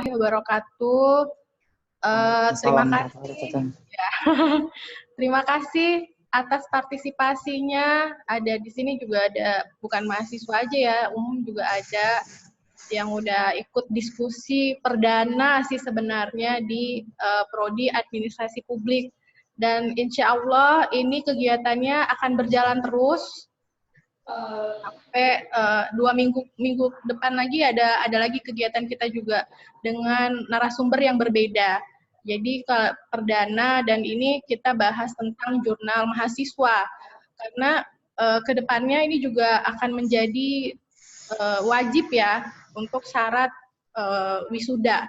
wabarakatuh. Terima kasih. Ya. Terima kasih atas partisipasinya. Ada di sini juga ada bukan mahasiswa aja ya, umum juga ada yang udah ikut diskusi perdana sih sebenarnya di Prodi Administrasi Publik. Dan insya Allah ini kegiatannya akan berjalan terus sampai 2 minggu depan lagi ada lagi kegiatan kita juga dengan narasumber yang berbeda. Jadi perdana dan ini kita bahas tentang jurnal mahasiswa karena kedepannya ini juga akan menjadi wajib ya untuk syarat wisuda.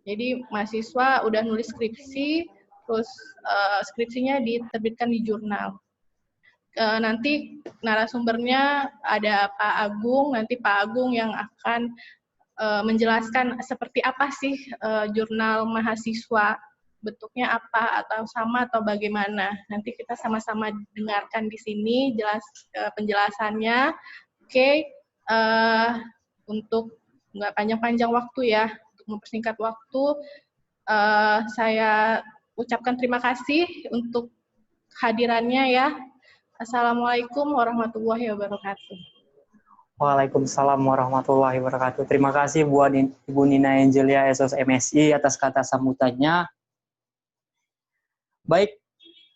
Jadi mahasiswa udah nulis skripsi, terus skripsinya diterbitkan di jurnal. Nanti narasumbernya ada Pak Agung, nanti Pak Agung yang akan menjelaskan seperti apa sih jurnal mahasiswa, bentuknya apa, atau sama atau bagaimana. Nanti kita sama-sama dengarkan di sini penjelasannya. Oke, untuk nggak panjang-panjang waktu ya, untuk mempersingkat waktu, saya ucapkan terima kasih untuk hadirannya ya. Assalamualaikum warahmatullahi wabarakatuh. Waalaikumsalam warahmatullahi wabarakatuh. Terima kasih buat Ibu Nina Angelia SOS MSI atas kata sambutannya. Baik,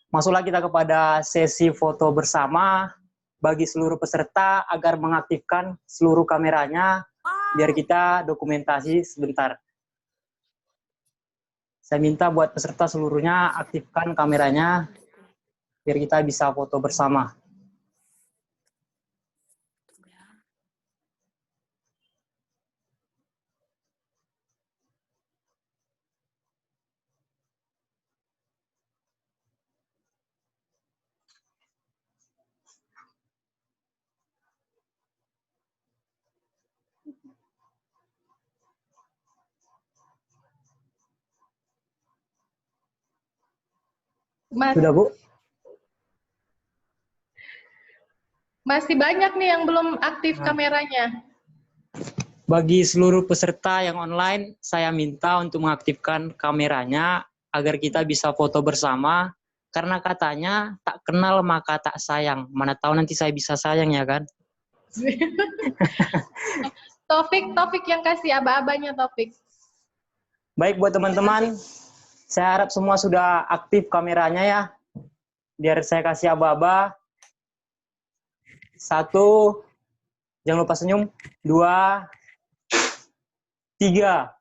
masuklah kita kepada sesi foto bersama bagi seluruh peserta agar mengaktifkan seluruh kameranya biar kita dokumentasi sebentar. Saya minta buat peserta seluruhnya aktifkan kameranya biar kita bisa foto bersama. Sudah, Bu? Masih banyak nih yang belum aktif kameranya. Bagi seluruh peserta yang online, saya minta untuk mengaktifkan kameranya agar kita bisa foto bersama. Karena katanya, tak kenal maka tak sayang. Mana tahu nanti saya bisa sayang ya kan? Taufik yang kasih aba-abanya Taufik. Baik buat teman-teman, saya harap semua sudah aktif kameranya ya. Biar saya kasih aba-aba. 1, jangan lupa senyum. 2, 3.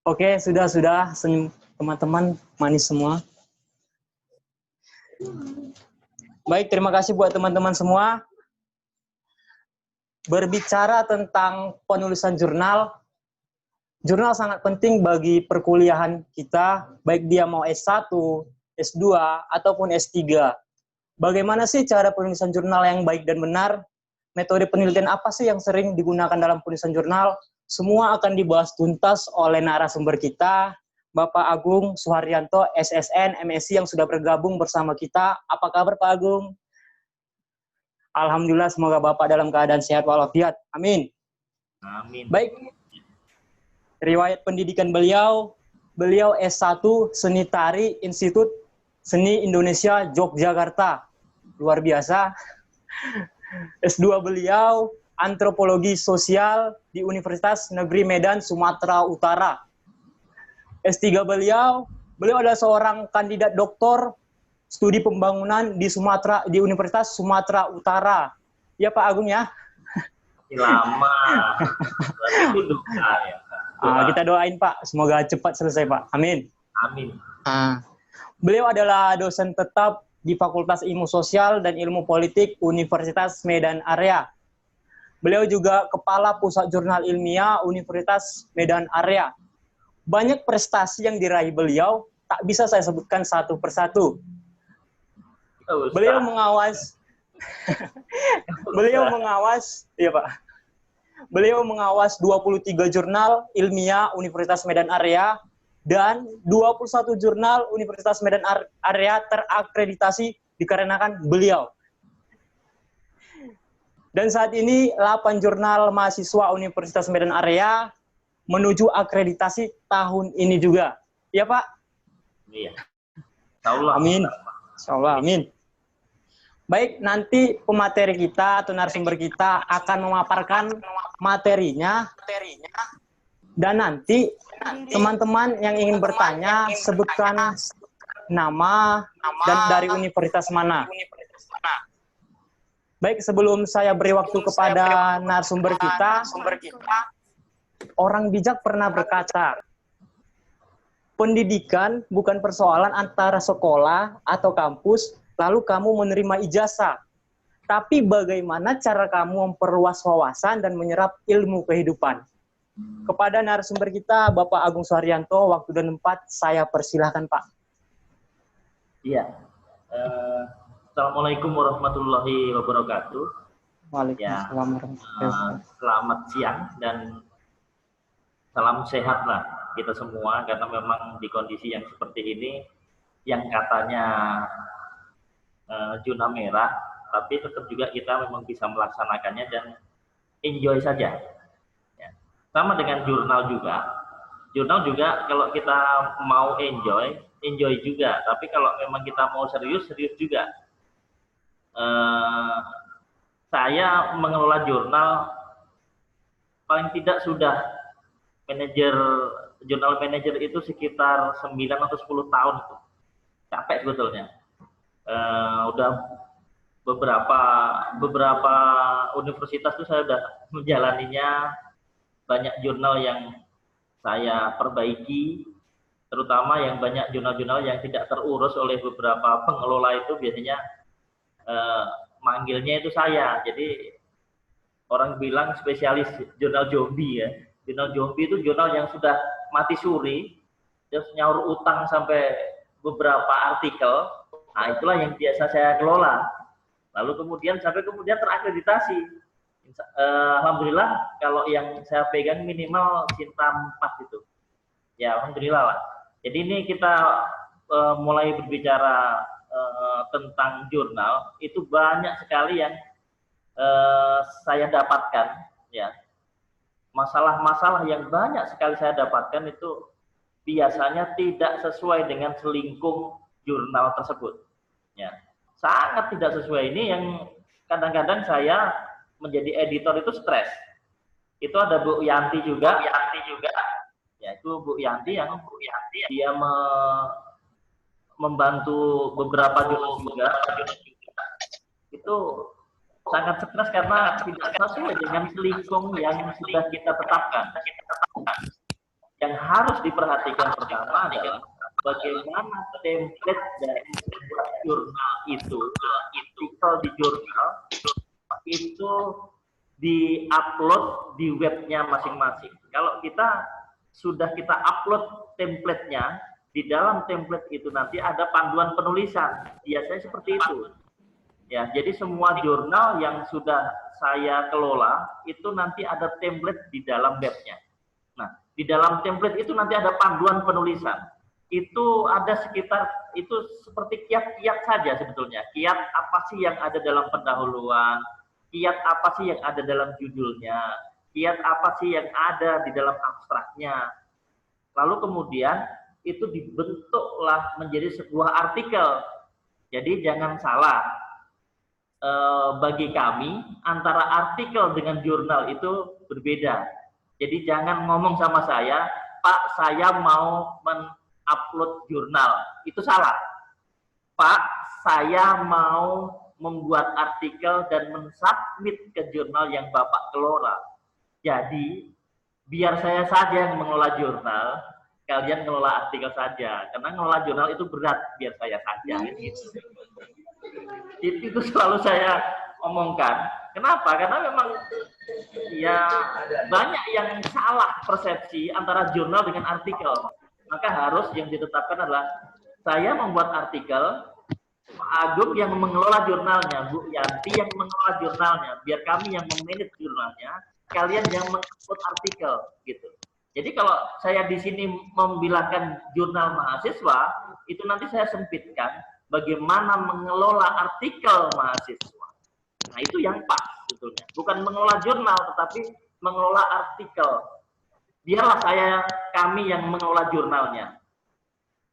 Oke, sudah senyum teman-teman, manis semua. Baik, terima kasih buat teman-teman semua. Berbicara tentang penulisan jurnal, jurnal sangat penting bagi perkuliahan kita, baik dia mau S1, S2, ataupun S3. Bagaimana sih cara penulisan jurnal yang baik dan benar? Metode penelitian apa sih yang sering digunakan dalam penulisan jurnal? Semua akan dibahas tuntas oleh narasumber kita, Bapak Agung Suharyanto, SSN, MSI yang sudah bergabung bersama kita. Apa kabar Pak Agung? Alhamdulillah, semoga Bapak dalam keadaan sehat walafiat. Amin. Amin. Baik. Riwayat pendidikan beliau S1 Seni Tari Institut Seni Indonesia Yogyakarta. Luar biasa. S2 beliau Antropologi Sosial di Universitas Negeri Medan, Sumatera Utara. S3 beliau adalah seorang kandidat doktor studi pembangunan di Universitas Sumatera Utara. Ya Pak Agung ya? Lama. Berarti duka ya. Kita doain Pak, semoga cepat selesai Pak. Amin. Amin. Beliau adalah dosen tetap di Fakultas Ilmu Sosial dan Ilmu Politik Universitas Medan Area. Beliau juga Kepala Pusat Jurnal Ilmiah Universitas Medan Area. Banyak prestasi yang diraih beliau, tak bisa saya sebutkan satu persatu. Beliau mengawas 23 jurnal ilmiah Universitas Medan Area dan 21 jurnal Universitas Medan Area terakreditasi dikarenakan beliau. Dan saat ini 8 jurnal mahasiswa Universitas Medan Area menuju akreditasi tahun ini juga. Ya Pak? Iya. Insyaallah. Amin. Insyaallah, amin. Baik, nanti pemateri kita atau narasumber kita akan memaparkan materinya. Dan nanti teman-teman yang ingin bertanya, sebutkan nama dan dari universitas mana. Baik, sebelum saya beri waktu kepada narasumber kita, orang bijak pernah berkata, pendidikan bukan persoalan antara sekolah atau kampus, lalu kamu menerima ijazah. Tapi bagaimana cara kamu memperluas wawasan dan menyerap ilmu kehidupan. Kepada narasumber kita, Bapak Agung Suharyanto, waktu dan tempat saya persilahkan, Pak. Iya. Assalamualaikum warahmatullahi wabarakatuh. Waalaikumsalam warahmatullahi wabarakatuh. Selamat siang dan salam sehat lah kita semua, karena memang di kondisi yang seperti ini, yang katanya zona merah, tapi tetap juga kita memang bisa melaksanakannya dan enjoy saja. Ya. Sama dengan jurnal juga. Jurnal juga kalau kita mau enjoy juga. Tapi kalau memang kita mau serius juga. Saya mengelola jurnal paling tidak sudah jurnal manajer itu sekitar 9 atau 10 tahun itu. Capek sebetulnya. Udah beberapa universitas itu saya udah menjalaninya, banyak jurnal yang saya perbaiki, terutama yang banyak jurnal-jurnal yang tidak terurus oleh beberapa pengelola itu biasanya manggilnya itu saya. Jadi orang bilang spesialis jurnal zombie ya. Jurnal zombie itu jurnal yang sudah mati suri, terus nyaur utang sampai beberapa artikel. Nah, itulah yang biasa saya kelola. Lalu kemudian terakreditasi. Alhamdulillah kalau yang saya pegang minimal Sinta 4 itu. Ya, alhamdulillah lah. Jadi ini kita mulai berbicara tentang jurnal, itu banyak sekali yang saya dapatkan, ya. Masalah-masalah yang banyak sekali saya dapatkan itu biasanya tidak sesuai dengan selingkung jurnal tersebut. Ya. Sangat tidak sesuai. Ini yang kadang-kadang saya menjadi editor itu stres. Itu ada Bu Yanti juga. Ya, itu Bu Yanti yang dia membantu beberapa jurnal juga. Itu sangat stres karena tidak sesuai dengan selingkung yang sudah kita tetapkan. Yang harus diperhatikan pertama adalah bagaimana template dari sebuah jurnal itu, artikel di jurnal itu di-upload di webnya masing-masing. Kalau kita upload template-nya, di dalam template itu nanti ada panduan penulisan. Biasanya seperti itu. Ya, jadi semua jurnal yang sudah saya kelola itu nanti ada template di dalam webnya. Nah, di dalam template itu nanti ada panduan penulisan. Itu ada sekitar, itu seperti kiat-kiat saja sebetulnya. Kiat apa sih yang ada dalam pendahuluan, kiat apa sih yang ada dalam judulnya, kiat apa sih yang ada di dalam abstraknya. Lalu kemudian itu dibentuklah menjadi sebuah artikel. Jadi jangan salah, bagi kami antara artikel dengan jurnal itu berbeda. Jadi jangan ngomong sama saya, Pak, saya mau upload jurnal, itu salah. Pak, saya mau membuat artikel dan mensubmit ke jurnal yang Bapak kelola. Jadi, biar saya saja yang mengelola jurnal, kalian mengelola artikel saja. Karena mengelola jurnal itu berat, biar saya saja. Itu selalu saya omongkan. Kenapa? Karena memang ya banyak yang salah persepsi antara jurnal dengan artikel. Maka harus yang ditetapkan adalah saya membuat artikel, Pak Agung yang mengelola jurnalnya, Bu Yanti yang mengelola jurnalnya, biar kami yang memanage jurnalnya, kalian yang mengupload artikel, gitu. Jadi kalau saya di sini membilangkan jurnal mahasiswa, itu nanti saya sempitkan bagaimana mengelola artikel mahasiswa. Nah, itu yang pas sebetulnya. Bukan mengelola jurnal, tetapi mengelola artikel. Biarlah kami yang mengelola jurnalnya.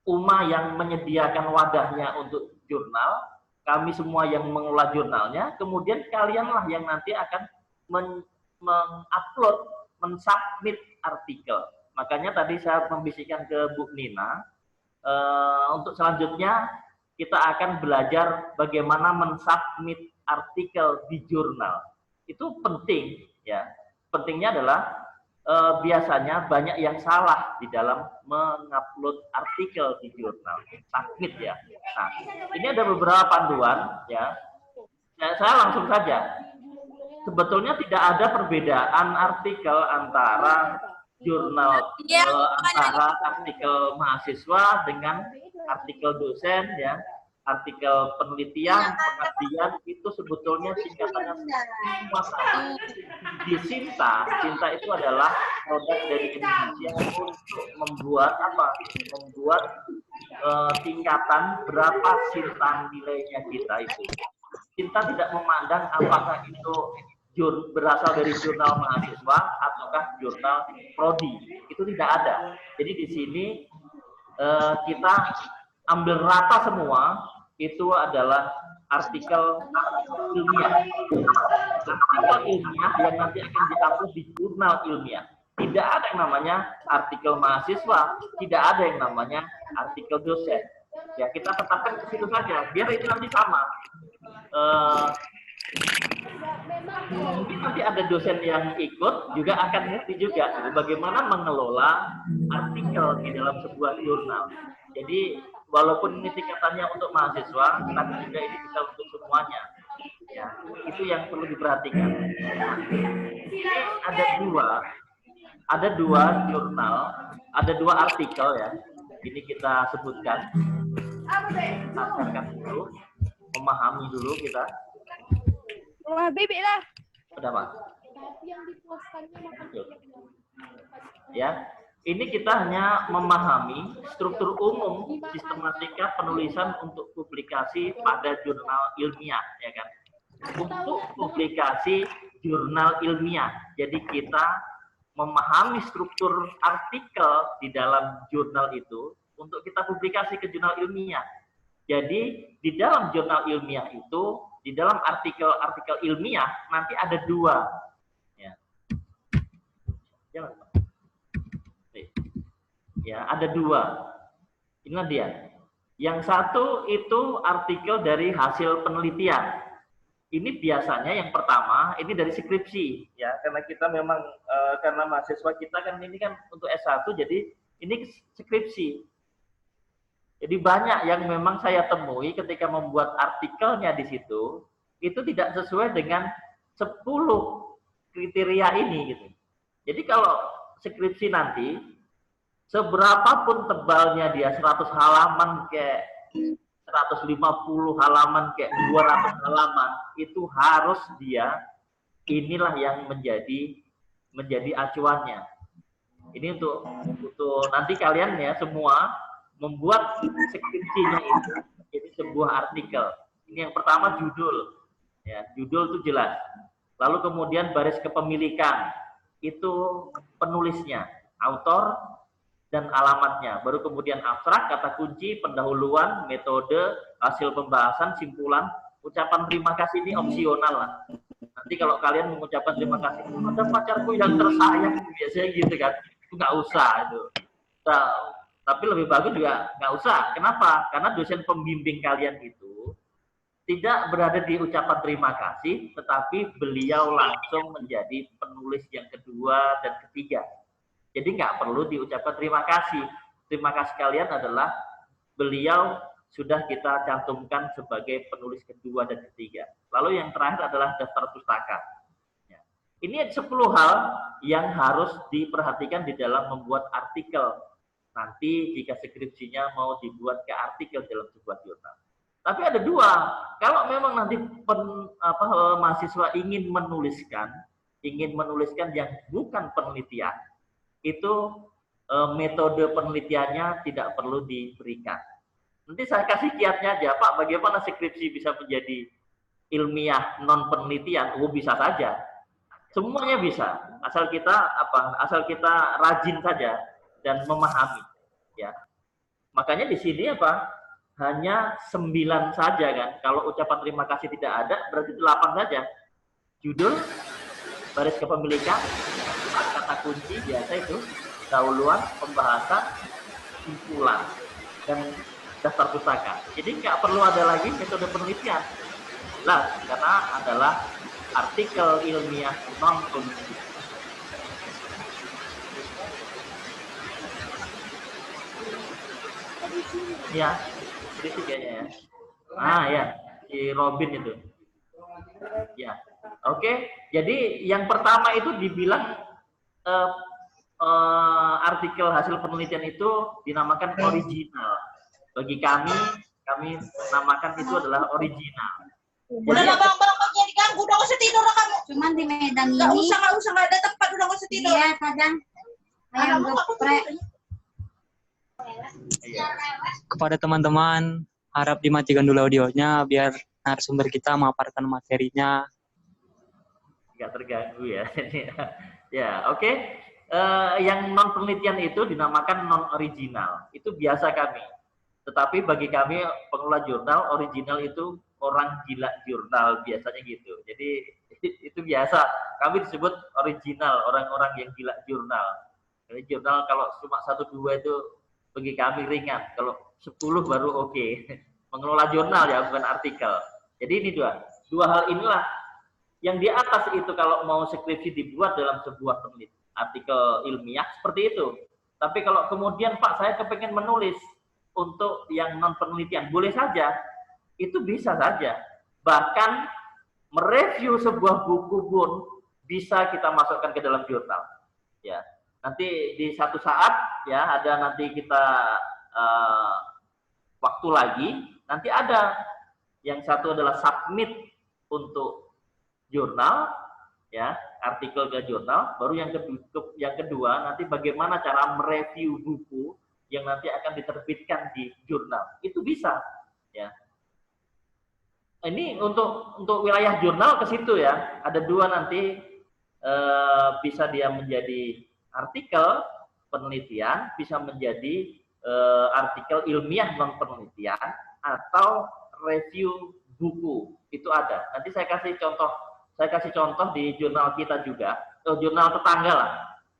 UMA yang menyediakan wadahnya untuk jurnal, kami semua yang mengelola jurnalnya, kemudian kalianlah yang nanti akan mengupload, mensubmit artikel. Makanya tadi saya membisikkan ke Bu Nina, untuk selanjutnya kita akan belajar bagaimana mensubmit artikel di jurnal. Itu penting, ya. Pentingnya adalah biasanya banyak yang salah di dalam mengupload artikel di jurnal, submit ya. Nah, ini ada beberapa panduan ya. Saya langsung saja. Sebetulnya tidak ada perbedaan artikel antara jurnal antara artikel mahasiswa dengan artikel dosen ya. Artikel penelitian, pengabdian itu sebetulnya singkatannya semua sama. Di Sinta itu adalah produk dari Indonesia untuk membuat apa? Membuat tingkatan berapa Sinta nilainya kita itu. Sinta tidak memandang apakah itu berasal dari jurnal mahasiswa ataukah jurnal prodi. Itu tidak ada. Jadi di sini kita ambil rata semua. Itu adalah artikel ilmiah. Artikel ilmiah yang nanti akan diupload di jurnal ilmiah. Tidak ada yang namanya artikel mahasiswa, tidak ada yang namanya artikel dosen. Ya, kita tetapkan ke situ saja, biar itu nanti sama. Mungkin nanti ada dosen yang ikut juga akan ngerti juga bagaimana mengelola artikel di dalam sebuah jurnal. Jadi walaupun ini tingkatannya untuk mahasiswa, tapi juga ini bisa untuk semuanya. Ya, itu yang perlu diperhatikan. Ini ada dua jurnal, ada dua artikel ya. Ini kita sebutkan. Kita ajarkan dulu, memahami dulu kita. Wah, bebek lah. Udah, Pak. Ya. Ini kita hanya memahami struktur umum sistematika penulisan untuk publikasi pada jurnal ilmiah, ya kan? Untuk publikasi jurnal ilmiah. Jadi kita memahami struktur artikel di dalam jurnal itu untuk kita publikasi ke jurnal ilmiah. Jadi di dalam jurnal ilmiah itu, di dalam artikel-artikel ilmiah nanti ada dua. Ya. Jangan. Ya, ada dua. Inilah dia. Yang satu itu artikel dari hasil penelitian. Ini biasanya yang pertama, ini dari skripsi. Ya, karena kita memang, karena mahasiswa kita kan ini kan untuk S1, jadi ini skripsi. Jadi banyak yang memang saya temui ketika membuat artikelnya di situ, itu tidak sesuai dengan 10 kriteria ini. Gitu. Jadi kalau skripsi nanti, seberapapun tebalnya dia 100 halaman kayak 150 halaman kayak 200 halaman itu harus dia inilah yang menjadi acuannya. Ini untuk nanti kalian ya semua membuat skripsinya itu jadi sebuah artikel. Ini yang pertama judul. Ya, judul itu jelas. Lalu kemudian baris kepemilikan itu penulisnya, autor dan alamatnya. Baru kemudian abstrak, kata kunci, pendahuluan, metode, hasil pembahasan, simpulan, ucapan terima kasih ini opsional lah. Nanti kalau kalian mengucapkan terima kasih pada pacarku yang tersayang, biasanya gitu kan, itu nggak usah itu. Nah, tapi lebih bagus juga nggak usah. Kenapa? Karena dosen pembimbing kalian itu tidak berada di ucapan terima kasih, tetapi beliau langsung menjadi penulis yang kedua dan ketiga. Jadi nggak perlu diucapkan terima kasih. Terima kasih kalian adalah beliau sudah kita cantumkan sebagai penulis kedua dan ketiga. Lalu yang terakhir adalah daftar pustaka. Ya. Ini 10 hal yang harus diperhatikan di dalam membuat artikel. Nanti jika skripsinya mau dibuat ke artikel dalam sebuah jurnal. Tapi ada dua. Kalau memang nanti mahasiswa ingin menuliskan yang bukan penelitian, itu metode penelitiannya tidak perlu diberikan. Nanti saya kasih kiatnya aja, Pak, bagaimana skripsi bisa menjadi ilmiah non penelitian, bisa saja. Semuanya bisa, asal kita asal kita rajin saja dan memahami, ya. Makanya di sini hanya 9 saja kan. Kalau ucapan terima kasih tidak ada, berarti 8 saja. Judul, baris kepemilikan, kata kunci biasa itu, dahuluan, pembahasan, simpulan, dan daftar pustaka. Jadi nggak perlu ada lagi metode penelitian. Lah, karena adalah artikel ilmiah non penelitian. Ya, sedikit kayaknya ya. Ya, si Robin itu. Ya, oke. Jadi yang pertama itu dibilang artikel hasil penelitian itu dinamakan original. Bagi kami namakan itu adalah original. Udah lah bang, jadi ganggu, udah usah tidur lah kamu. Cuman di Medan ini. Gak usah, nggak ada tempat, udah usah tidur. Iya, kadang. Ayam geprek. Kepada teman-teman, harap dimatikan dulu audionya biar narasumber kita memaparkan materinya. Nggak terganggu ya. Ya, oke. Yang non penelitian itu dinamakan non original. Itu biasa kami. Tetapi bagi kami pengelola jurnal, original itu orang gila jurnal biasanya gitu. Jadi itu biasa. Kami disebut original, orang-orang yang gila jurnal. Jadi jurnal kalau cuma 1-2 itu bagi kami ringan. Kalau 10 baru oke. Mengelola jurnal ya, bukan artikel. Jadi ini dua hal inilah yang di atas itu kalau mau skripsi dibuat dalam sebuah artikel ilmiah seperti itu. Tapi kalau kemudian Pak saya kepengen menulis untuk yang non penelitian, boleh saja, itu bisa saja. Bahkan mereview sebuah buku pun bisa kita masukkan ke dalam jurnal. Ya, nanti di satu saat ya ada nanti kita waktu lagi, nanti ada yang satu adalah submit untuk jurnal, ya artikel ke jurnal. Baru yang kedua nanti bagaimana cara mereview buku yang nanti akan diterbitkan di jurnal. Itu bisa, ya. Ini untuk wilayah jurnal ke situ ya. Ada 2 nanti bisa dia menjadi artikel penelitian, bisa menjadi artikel ilmiah non penelitian atau review buku. Itu ada. Nanti saya kasih contoh di jurnal kita juga, jurnal tetangga lah.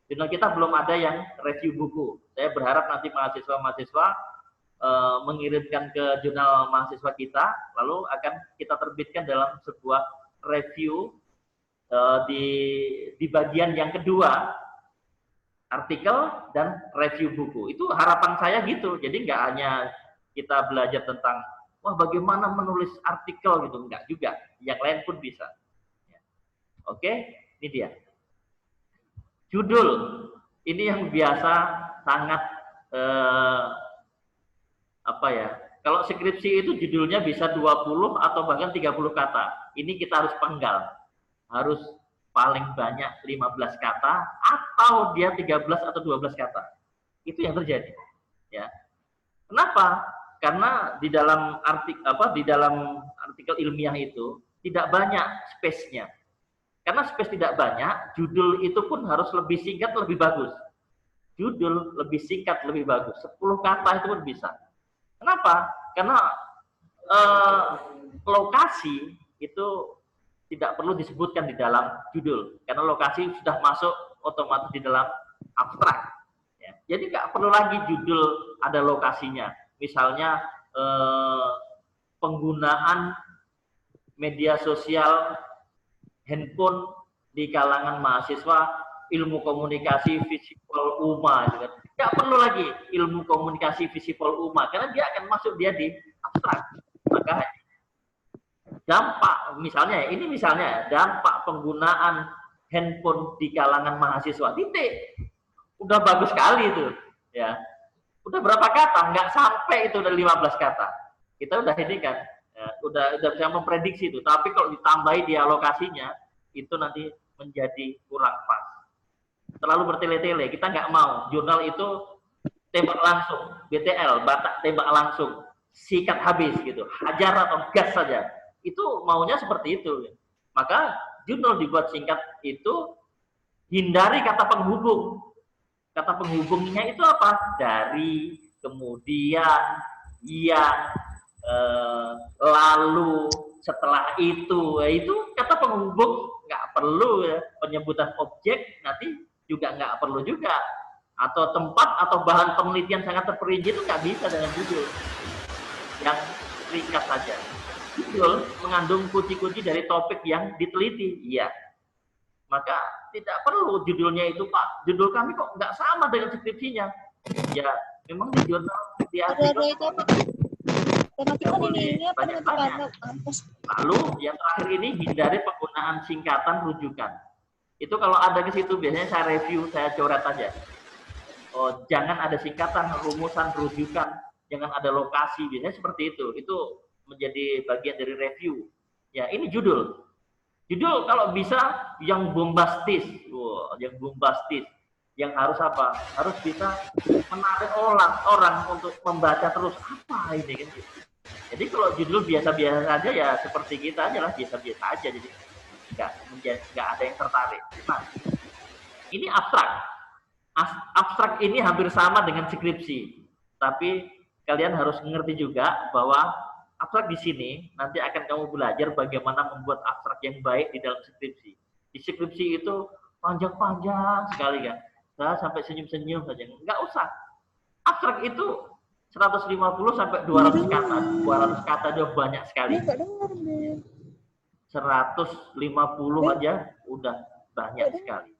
Jurnal kita belum ada yang review buku. Saya berharap nanti mahasiswa-mahasiswa mengirimkan ke jurnal mahasiswa kita, lalu akan kita terbitkan dalam sebuah review di bagian yang kedua, artikel dan review buku. Itu harapan saya gitu. Jadi nggak hanya kita belajar tentang wah bagaimana menulis artikel gitu, enggak juga. Yang lain pun bisa. Oke, ini dia. Judul, ini yang biasa sangat kalau skripsi itu judulnya bisa 20 atau bahkan 30 kata. Ini kita harus penggal. Harus paling banyak 15 kata atau dia 13 atau 12 kata. Itu yang terjadi. Ya. Kenapa? Karena di dalam artikel ilmiah itu tidak banyak space-nya. Karena space tidak banyak, judul itu pun harus lebih singkat, lebih bagus. Judul lebih singkat, lebih bagus. 10 kata itu pun bisa. Kenapa? Karena lokasi itu tidak perlu disebutkan di dalam judul. Karena lokasi sudah masuk otomatis di dalam abstrak. Ya. Jadi nggak perlu lagi judul ada lokasinya. Misalnya penggunaan media sosial handphone di kalangan mahasiswa ilmu komunikasi visipol UMA gitu. Nggak perlu lagi ilmu komunikasi visipol UMA karena dia akan masuk dia di abstrak. Maka dampak misalnya dampak penggunaan handphone di kalangan mahasiswa titik. Udah bagus sekali itu ya. Udah berapa kata? Nggak sampai itu udah 15 kata. Kita udah ini kan ya, udah bisa memprediksi itu. Tapi kalau ditambahi dia lokasinya, itu nanti menjadi kurang pas. Terlalu bertele-tele. Kita nggak mau. Jurnal itu tembak langsung. BTL, batak tembak langsung. Sikat habis gitu. Hajar atau gas saja. itu maunya seperti itu. Maka judul dibuat singkat itu hindari kata penghubung. Kata penghubungnya itu apa? Dari, kemudian, yang, lalu, setelah itu kata penghubung nggak perlu ya. Penyebutan objek nanti juga nggak perlu juga. Atau tempat atau bahan penelitian sangat terperinci itu nggak bisa dengan judul yang ringkas saja. Judul mengandung kunci-kunci dari topik yang diteliti, iya. Maka tidak perlu judulnya itu, Pak. Judul kami kok nggak sama dengan deskripsinya. Ya, memang di jurnal di artikel banyak. Lalu yang terakhir ini hindari penggunaan singkatan rujukan. Itu kalau ada ke situ biasanya saya review, saya coret aja. Oh, jangan ada singkatan, rumusan, rujukan, jangan ada lokasi, biasanya seperti itu. Itu menjadi bagian dari review. Ya, ini judul. Judul kalau bisa yang bombastis, yang bombastis, yang harus apa? Harus bisa menarik orang untuk membaca terus apa ini kan gitu. Jadi kalau judul biasa-biasa saja ya seperti kita aja lah, biasa-biasa aja, jadi nggak ada yang tertarik. Nah, ini abstrak. Abstrak ini hampir sama dengan skripsi, tapi kalian harus mengerti juga bahwa abstrak di sini nanti akan kamu belajar bagaimana membuat abstrak yang baik di dalam skripsi. Di skripsi itu panjang-panjang sekali kan, saya sampai senyum-senyum saja, nggak usah. Abstrak itu 150 sampai 200 kata, 200 kata dia banyak sekali. 150 aja udah banyak sekali.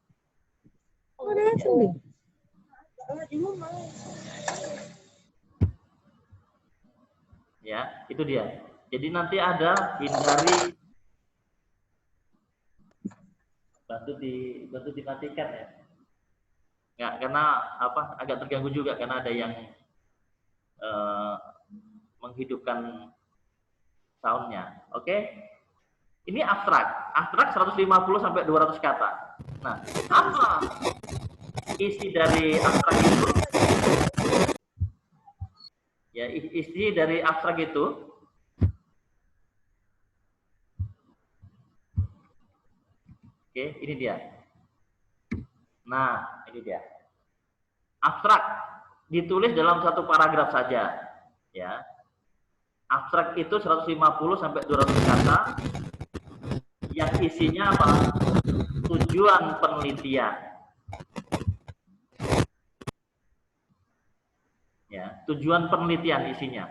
Ya, itu dia. Jadi nanti ada hindari, bantu dimatikan ya. Nggak, karena apa? Agak terganggu juga karena ada yang menghidupkan soundnya. Oke? Ini abstrak. Abstrak 150 sampai 200 kata. Nah, apa isi dari abstrak itu? Ya, isi dari abstrak itu oke, ini dia. Nah, ini dia. Abstrak ditulis dalam satu paragraf saja, ya. Abstrak itu 150 sampai 200 kata yang isinya apa? Tujuan penelitian. Ya, tujuan penelitian isinya.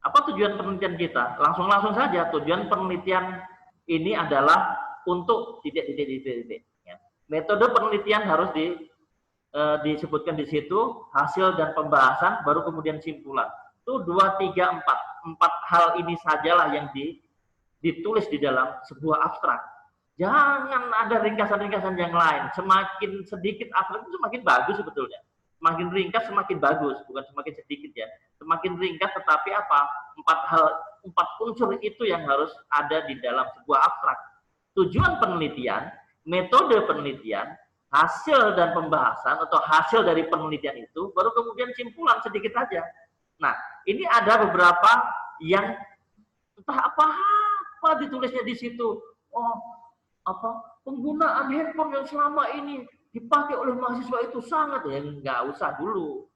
Apa tujuan penelitian kita? Langsung saja, tujuan penelitian ini adalah untuk titik. Ya. Metode penelitian harus disebutkan di situ, hasil dan pembahasan, baru kemudian simpulan. Itu 2, 3, 4. 4 hal ini sajalah yang ditulis di dalam sebuah abstrak. Jangan ada ringkasan-ringkasan yang lain. Semakin sedikit abstrak itu semakin bagus sebetulnya. Semakin ringkas semakin bagus, bukan semakin sedikit ya. Semakin ringkas tetapi apa? 4 unsur itu yang harus ada di dalam sebuah abstrak. Tujuan penelitian, metode penelitian, hasil dan pembahasan atau hasil dari penelitian itu, baru kemudian simpulan sedikit saja. Nah, ini ada beberapa yang entah apa ditulisnya di situ. Oh, penggunaan handphone yang selama ini dipakai oleh mahasiswa itu sangat, ya nggak usah dulu.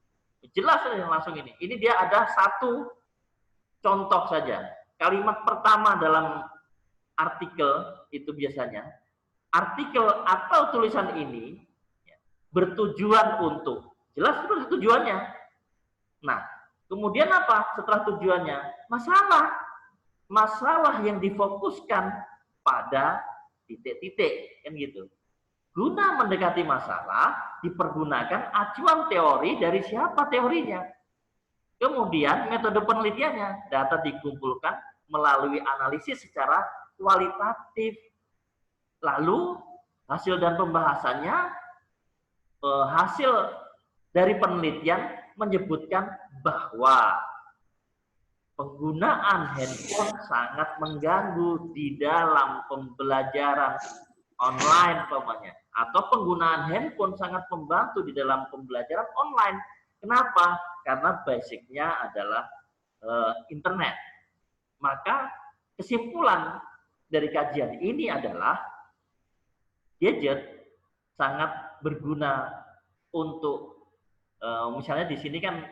Jelas yang langsung ini. Ini dia ada satu contoh saja. Kalimat pertama dalam artikel itu biasanya, artikel atau tulisan ini bertujuan untuk. Jelas itu tujuannya. Nah, kemudian apa setelah tujuannya? Masalah yang difokuskan pada titik-titik, kan gitu. Guna mendekati masalah, dipergunakan acuan teori dari siapa teorinya. Kemudian metode penelitiannya, data dikumpulkan melalui analisis secara kualitatif. Lalu hasil dan pembahasannya, hasil dari penelitian menyebutkan bahwa penggunaan handphone sangat mengganggu di dalam pembelajaran online umpamanya, atau penggunaan handphone sangat membantu di dalam pembelajaran online. Kenapa? Karena basicnya adalah internet. Maka kesimpulan dari kajian ini adalah gadget sangat berguna untuk misalnya di sini kan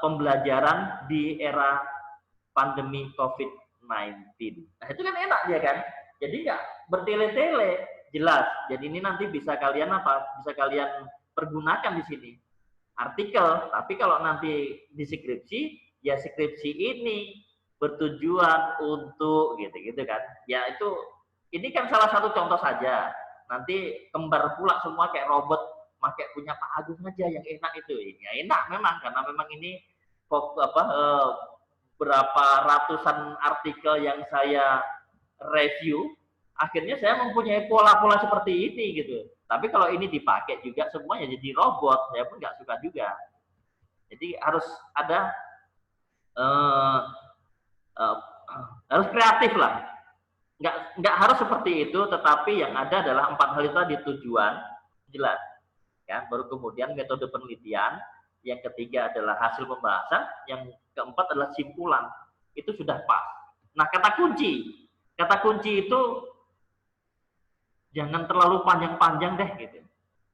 pembelajaran di era pandemi COVID-19. Nah, itu kan enak ya kan? Jadi nggak bertele-tele, jelas. Jadi ini nanti bisa kalian Bisa kalian pergunakan di sini. Artikel, tapi kalau nanti di skripsi, ya skripsi ini bertujuan untuk gitu kan. Ya itu, ini kan salah satu contoh saja. Nanti kembar pula semua kayak robot, pakai punya Pak Agung aja yang enak itu. Ya enak memang, karena memang ini berapa ratusan artikel yang saya review, akhirnya saya mempunyai pola-pola seperti ini gitu. Tapi kalau ini dipakai juga semuanya jadi robot, saya pun nggak suka juga. Jadi harus ada harus kreatif lah. Nggak harus seperti itu, tetapi yang ada adalah 4 hal itu tadi, tujuan jelas, ya. Baru kemudian metode penelitian, yang ketiga adalah hasil pembahasan, yang keempat adalah simpulan. Itu sudah pas. Nah, kata kunci itu jangan terlalu panjang-panjang deh gitu.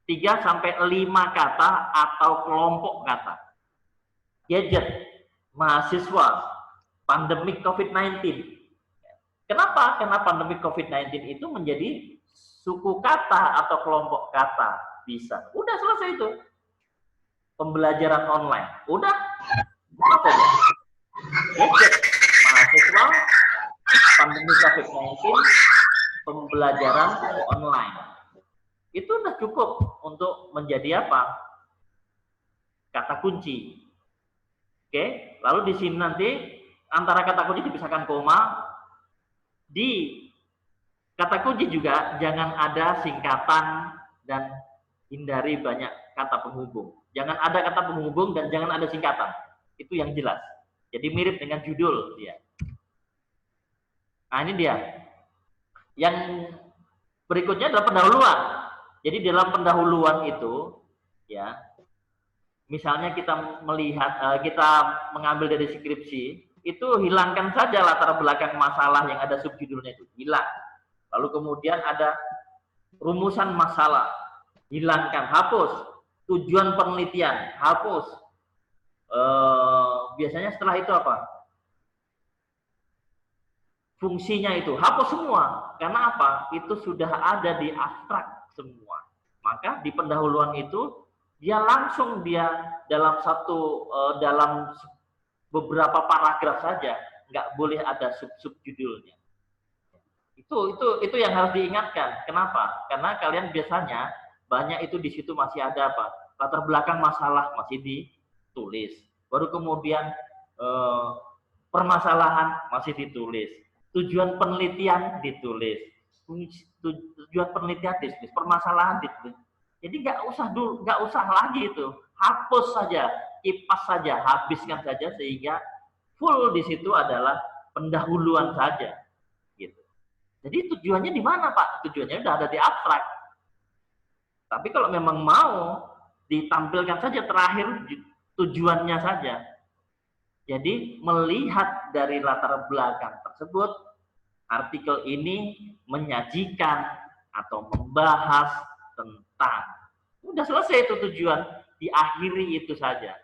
3 sampai 5 kata atau kelompok kata. Gadget, mahasiswa, pandemi COVID-19. Kenapa? Karena pandemi COVID-19 itu menjadi suku kata atau kelompok kata. Bisa. Udah selesai itu. Pembelajaran online. Udah. Gadget, mahasiswa, pandemi COVID-19, pembelajaran online. Itu udah cukup untuk menjadi apa? Kata kunci. Oke, lalu di sini nanti antara kata kunci dipisahkan koma. Di kata kunci juga jangan ada singkatan dan hindari banyak kata penghubung. Jangan ada kata penghubung dan jangan ada singkatan. Itu yang jelas. Jadi mirip dengan judul dia. Nah, ini dia. Yang berikutnya adalah pendahuluan. Jadi dalam pendahuluan itu, ya, misalnya kita melihat, kita mengambil dari skripsi, itu hilangkan saja latar belakang masalah yang ada subjudulnya itu, hilang. Lalu kemudian ada rumusan masalah, hilangkan, hapus. Tujuan penelitian, hapus. Biasanya setelah itu apa? Fungsinya itu, hapus semua. Karena apa? Itu sudah ada di abstrak semua. Maka di pendahuluan itu, dia langsung dalam dalam beberapa paragraf saja, nggak boleh ada sub-subjudulnya. Itu yang harus diingatkan. Kenapa? Karena kalian biasanya banyak itu di situ masih ada apa? Latar belakang masalah masih ditulis. Baru kemudian permasalahan masih ditulis. Tujuan penelitian ditulis. Tujuan penelitian ditulis. Permasalahan ditulis. Jadi nggak usah lagi itu. Hapus saja, kipas saja, habiskan saja sehingga full di situ adalah pendahuluan saja. Gitu. Jadi tujuannya di mana, Pak? Tujuannya udah ada di abstrak. Tapi kalau memang mau ditampilkan saja terakhir tujuannya saja. Jadi melihat dari latar belakang tersebut, artikel ini menyajikan atau membahas tentang. Udah selesai itu tujuan, diakhiri itu saja.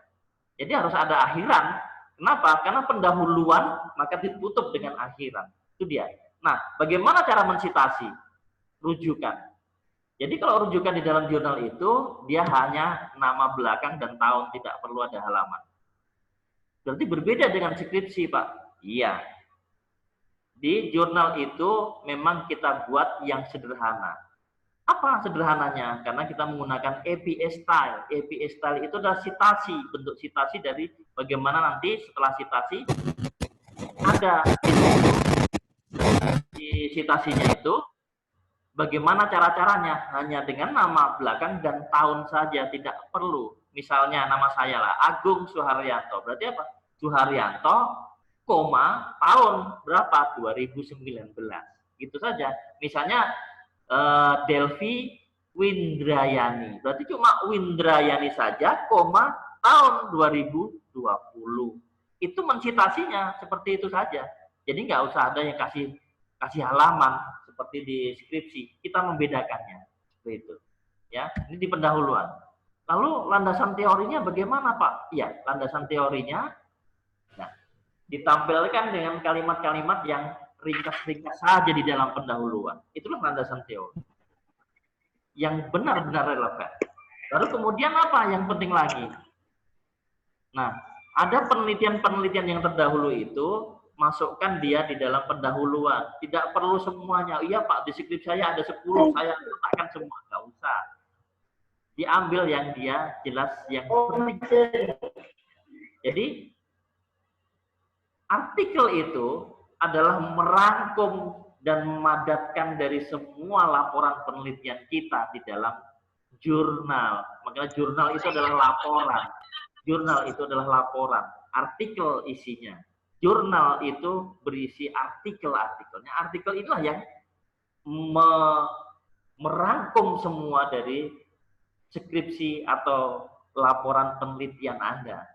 Jadi harus ada akhiran. Kenapa? Karena pendahuluan maka ditutup dengan akhiran. Itu dia. Nah, bagaimana cara mensitasi? Rujukan. Jadi kalau rujukan di dalam jurnal itu, dia hanya nama belakang dan tahun, tidak perlu ada halaman. Berarti berbeda dengan skripsi, Pak. Iya. Di jurnal itu memang kita buat yang sederhana. Apa sederhananya? Karena kita menggunakan APA style. APA style itu adalah sitasi, bentuk sitasi dari bagaimana nanti setelah sitasi ada di sitasinya itu bagaimana cara-caranya, hanya dengan nama belakang dan tahun saja, tidak perlu. Misalnya nama saya lah, Agung Suharyanto. Berarti apa? Suharyanto, koma, tahun berapa? 2019. Gitu saja. Misalnya Delvi Windrayani. Berarti cuma Windrayani saja, koma, tahun 2020. Itu mensitasinya seperti itu saja. Jadi nggak usah ada yang kasih halaman seperti di skripsi. Kita membedakannya, begitu. Ya, ini di pendahuluan. Lalu landasan teorinya bagaimana, Pak? Ya, landasan teorinya, nah, ditampilkan dengan kalimat-kalimat yang ringkas-ringkas saja di dalam pendahuluan. Itulah landasan teori yang benar-benar relevan. Lalu kemudian apa yang penting lagi? Nah, ada penelitian-penelitian yang terdahulu itu, masukkan dia di dalam pendahuluan. Tidak perlu semuanya. Iya Pak, di skrip saya ada 10, saya letakkan semua. Nggak usah. Diambil yang dia jelas, yang penting. Jadi, artikel itu adalah merangkum dan memadatkan dari semua laporan penelitian kita di dalam jurnal. Makanya jurnal itu adalah laporan. Jurnal itu adalah laporan. Artikel isinya. Jurnal itu berisi artikel-artikelnya. Artikel itulah yang merangkum semua dari skripsi atau laporan penelitian Anda.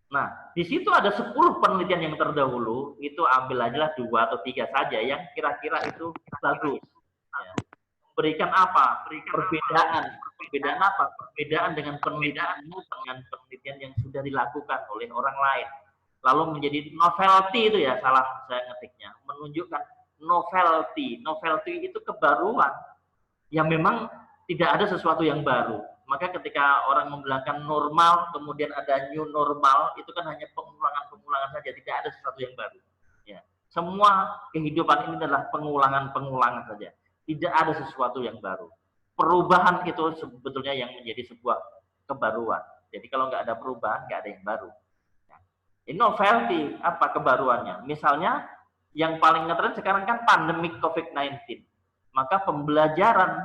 Nah, di situ ada 10 penelitian yang terdahulu, itu ambil aja 2 atau 3 saja yang kira-kira itu bagus. Ya. Berikan apa? Perbedaan. Perbedaan apa? Perbedaan dengan penelitianmu dengan penelitian yang sudah dilakukan oleh orang lain. Lalu menjadi novelty itu ya, salah saya ngetiknya. Menunjukkan novelty. Novelty itu kebaruan. Yang memang tidak ada sesuatu yang baru. Maka ketika orang membilangkan normal, kemudian ada new normal, itu kan hanya pengulangan-pengulangan saja, tidak ada sesuatu yang baru. Ya. Semua kehidupan ini adalah pengulangan-pengulangan saja. Tidak ada sesuatu yang baru. Perubahan itu sebetulnya yang menjadi sebuah kebaruan. Jadi kalau nggak ada perubahan, nggak ada yang baru. Nah, ini novelty, apa kebaruannya? Misalnya, yang paling ngetren sekarang kan pandemik COVID-19. Maka pembelajaran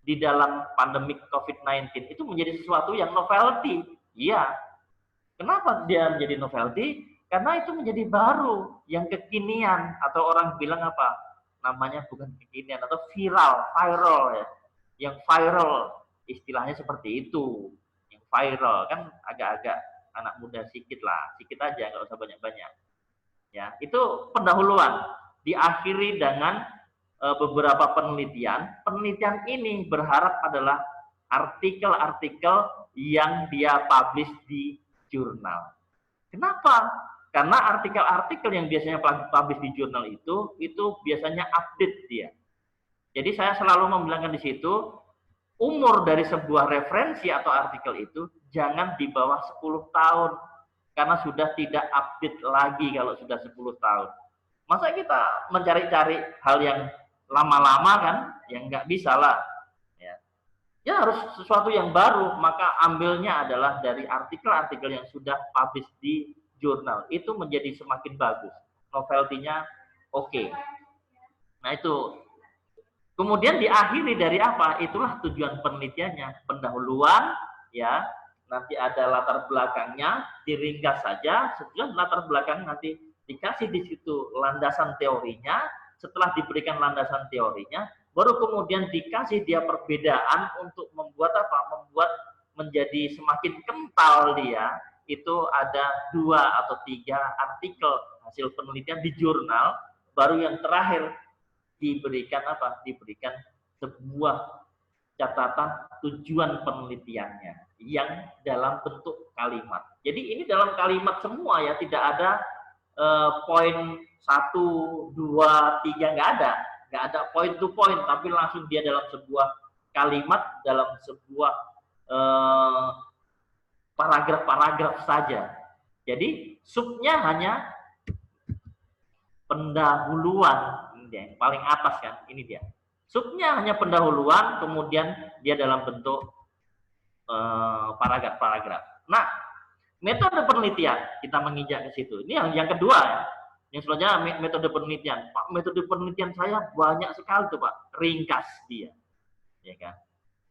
di dalam pandemik COVID-19 itu menjadi sesuatu yang novelty. Iya. Kenapa dia menjadi novelty? Karena itu menjadi baru, yang kekinian, atau orang bilang apa? Namanya bukan kekinian, atau viral ya. Yang viral, istilahnya seperti itu. Yang viral, kan agak-agak anak muda sedikit lah. Sedikit aja, nggak usah banyak-banyak. Ya, itu pendahuluan. Diakhiri dengan beberapa penelitian. Penelitian ini berharap adalah artikel-artikel yang dia publish di jurnal. Kenapa? Karena artikel-artikel yang biasanya publish di jurnal itu biasanya update dia. Jadi saya selalu membilangkan di situ, umur dari sebuah referensi atau artikel itu jangan di bawah 10 tahun. Karena sudah tidak update lagi kalau sudah 10 tahun. Masa kita mencari-cari hal yang lama-lama kan, yang nggak bisa lah. Ya harus sesuatu yang baru, maka ambilnya adalah dari artikel-artikel yang sudah publish di jurnal. Itu menjadi semakin bagus. Novelty-nya oke. Nah itu. Kemudian diakhiri dari apa? Itulah tujuan penelitiannya. Pendahuluan, ya. Nanti ada latar belakangnya, diringkas saja. Setelah latar belakang nanti dikasih di situ landasan teorinya. Setelah diberikan landasan teorinya, baru kemudian dikasih dia perbedaan untuk membuat apa? Membuat menjadi semakin kental dia. Itu ada 2 atau 3 artikel hasil penelitian di jurnal. Baru yang terakhir diberikan apa? Diberikan sebuah catatan tujuan penelitiannya yang dalam bentuk kalimat. Jadi ini dalam kalimat semua ya, tidak ada poin 1, 2, 3, nggak ada point to point, tapi langsung dia dalam sebuah kalimat, dalam sebuah paragraf-paragraf saja. Jadi subnya hanya pendahuluan, ini dia, yang paling atas kan, ini dia. Subnya hanya pendahuluan, kemudian dia dalam bentuk paragraf-paragraf. Nah, metode penelitian kita menginjak ke situ. Ini yang kedua ya. Yang selanjutnya metode penelitian. Pak, metode penelitian saya banyak sekali tuh Pak, ringkas dia. Ya kan?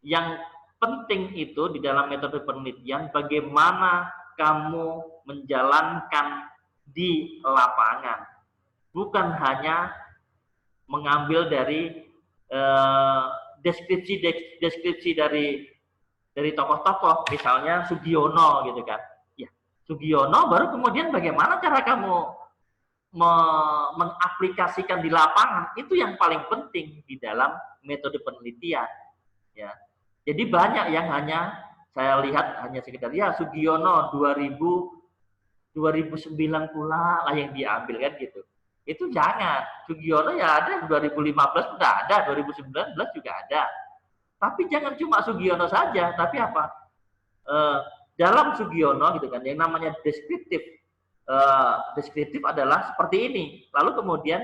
Yang penting itu di dalam metode penelitian bagaimana kamu menjalankan di lapangan. Bukan hanya mengambil dari deskripsi dari tokoh-tokoh, misalnya Sugiono gitu kan. Ya, Sugiono baru kemudian bagaimana cara kamu mengaplikasikan di lapangan itu yang paling penting di dalam metode penelitian. Ya, jadi banyak yang hanya saya lihat hanya sekedar ya Sugiono 2009 pula lah yang diambil kan gitu. Itu jangan. Sugiono ya ada 2015 sudah ada, 2019 juga ada. Tapi jangan cuma Sugiono saja, tapi apa? Dalam Sugiono gitu kan, yang namanya deskriptif. Deskriptif adalah seperti ini. Lalu kemudian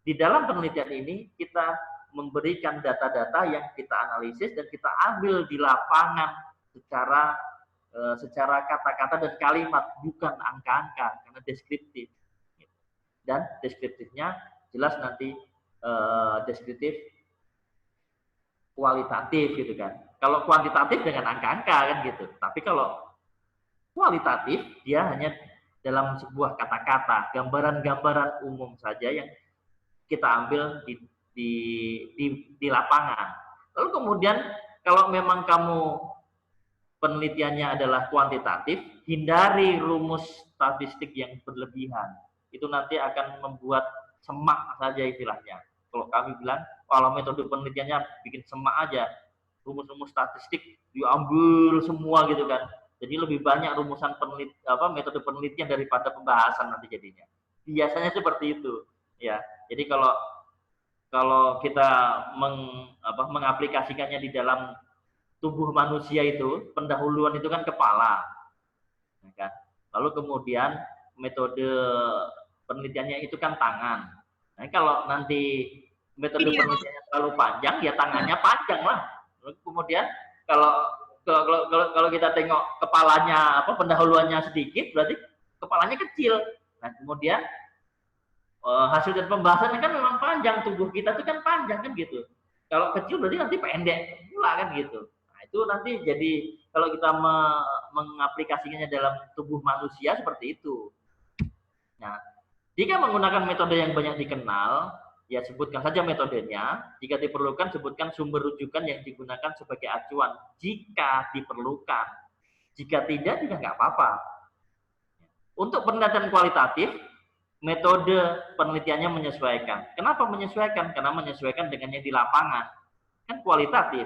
di dalam penelitian ini kita memberikan data-data yang kita analisis dan kita ambil di lapangan secara kata-kata dan kalimat, bukan angka-angka, karena deskriptif. Dan deskriptifnya jelas nanti deskriptif kualitatif gitu kan. Kalau kuantitatif dengan angka-angka kan gitu. Tapi kalau kualitatif dia hanya dalam sebuah kata-kata, gambaran-gambaran umum saja yang kita ambil di lapangan. Lalu kemudian kalau memang kamu penelitiannya adalah kuantitatif, hindari rumus statistik yang berlebihan. Itu nanti akan membuat semak saja istilahnya. Kalau kami bilang, kalau metode penelitiannya bikin semak aja, rumus-rumus statistik diambil semua gitu kan. Jadi lebih banyak rumusan metode penelitian daripada pembahasan nanti jadinya. Biasanya seperti itu, ya. Jadi kalau kita mengaplikasikannya di dalam tubuh manusia itu, pendahuluan itu kan kepala, ya kan? Lalu kemudian metode penelitiannya itu kan tangan. Nah, kalau nanti metode penelitiannya terlalu panjang, ya tangannya panjang lah. Lalu kemudian kalau kita tengok kepalanya pendahuluannya sedikit, berarti kepalanya kecil. Nah, kemudian hasil dan pembahasannya kan memang panjang, tubuh kita itu kan panjang kan gitu. Kalau kecil berarti nanti pendek pula kan gitu. Nah, itu nanti jadi kalau kita mengaplikasikannya dalam tubuh manusia seperti itu. Nah, jika menggunakan metode yang banyak dikenal, ya sebutkan saja metodenya. Jika diperlukan, sebutkan sumber rujukan yang digunakan sebagai acuan. Jika diperlukan. Jika tidak, juga nggak apa-apa. Untuk penelitian kualitatif, metode penelitiannya menyesuaikan. Kenapa menyesuaikan? Karena menyesuaikan dengan yang di lapangan. Kan kualitatif,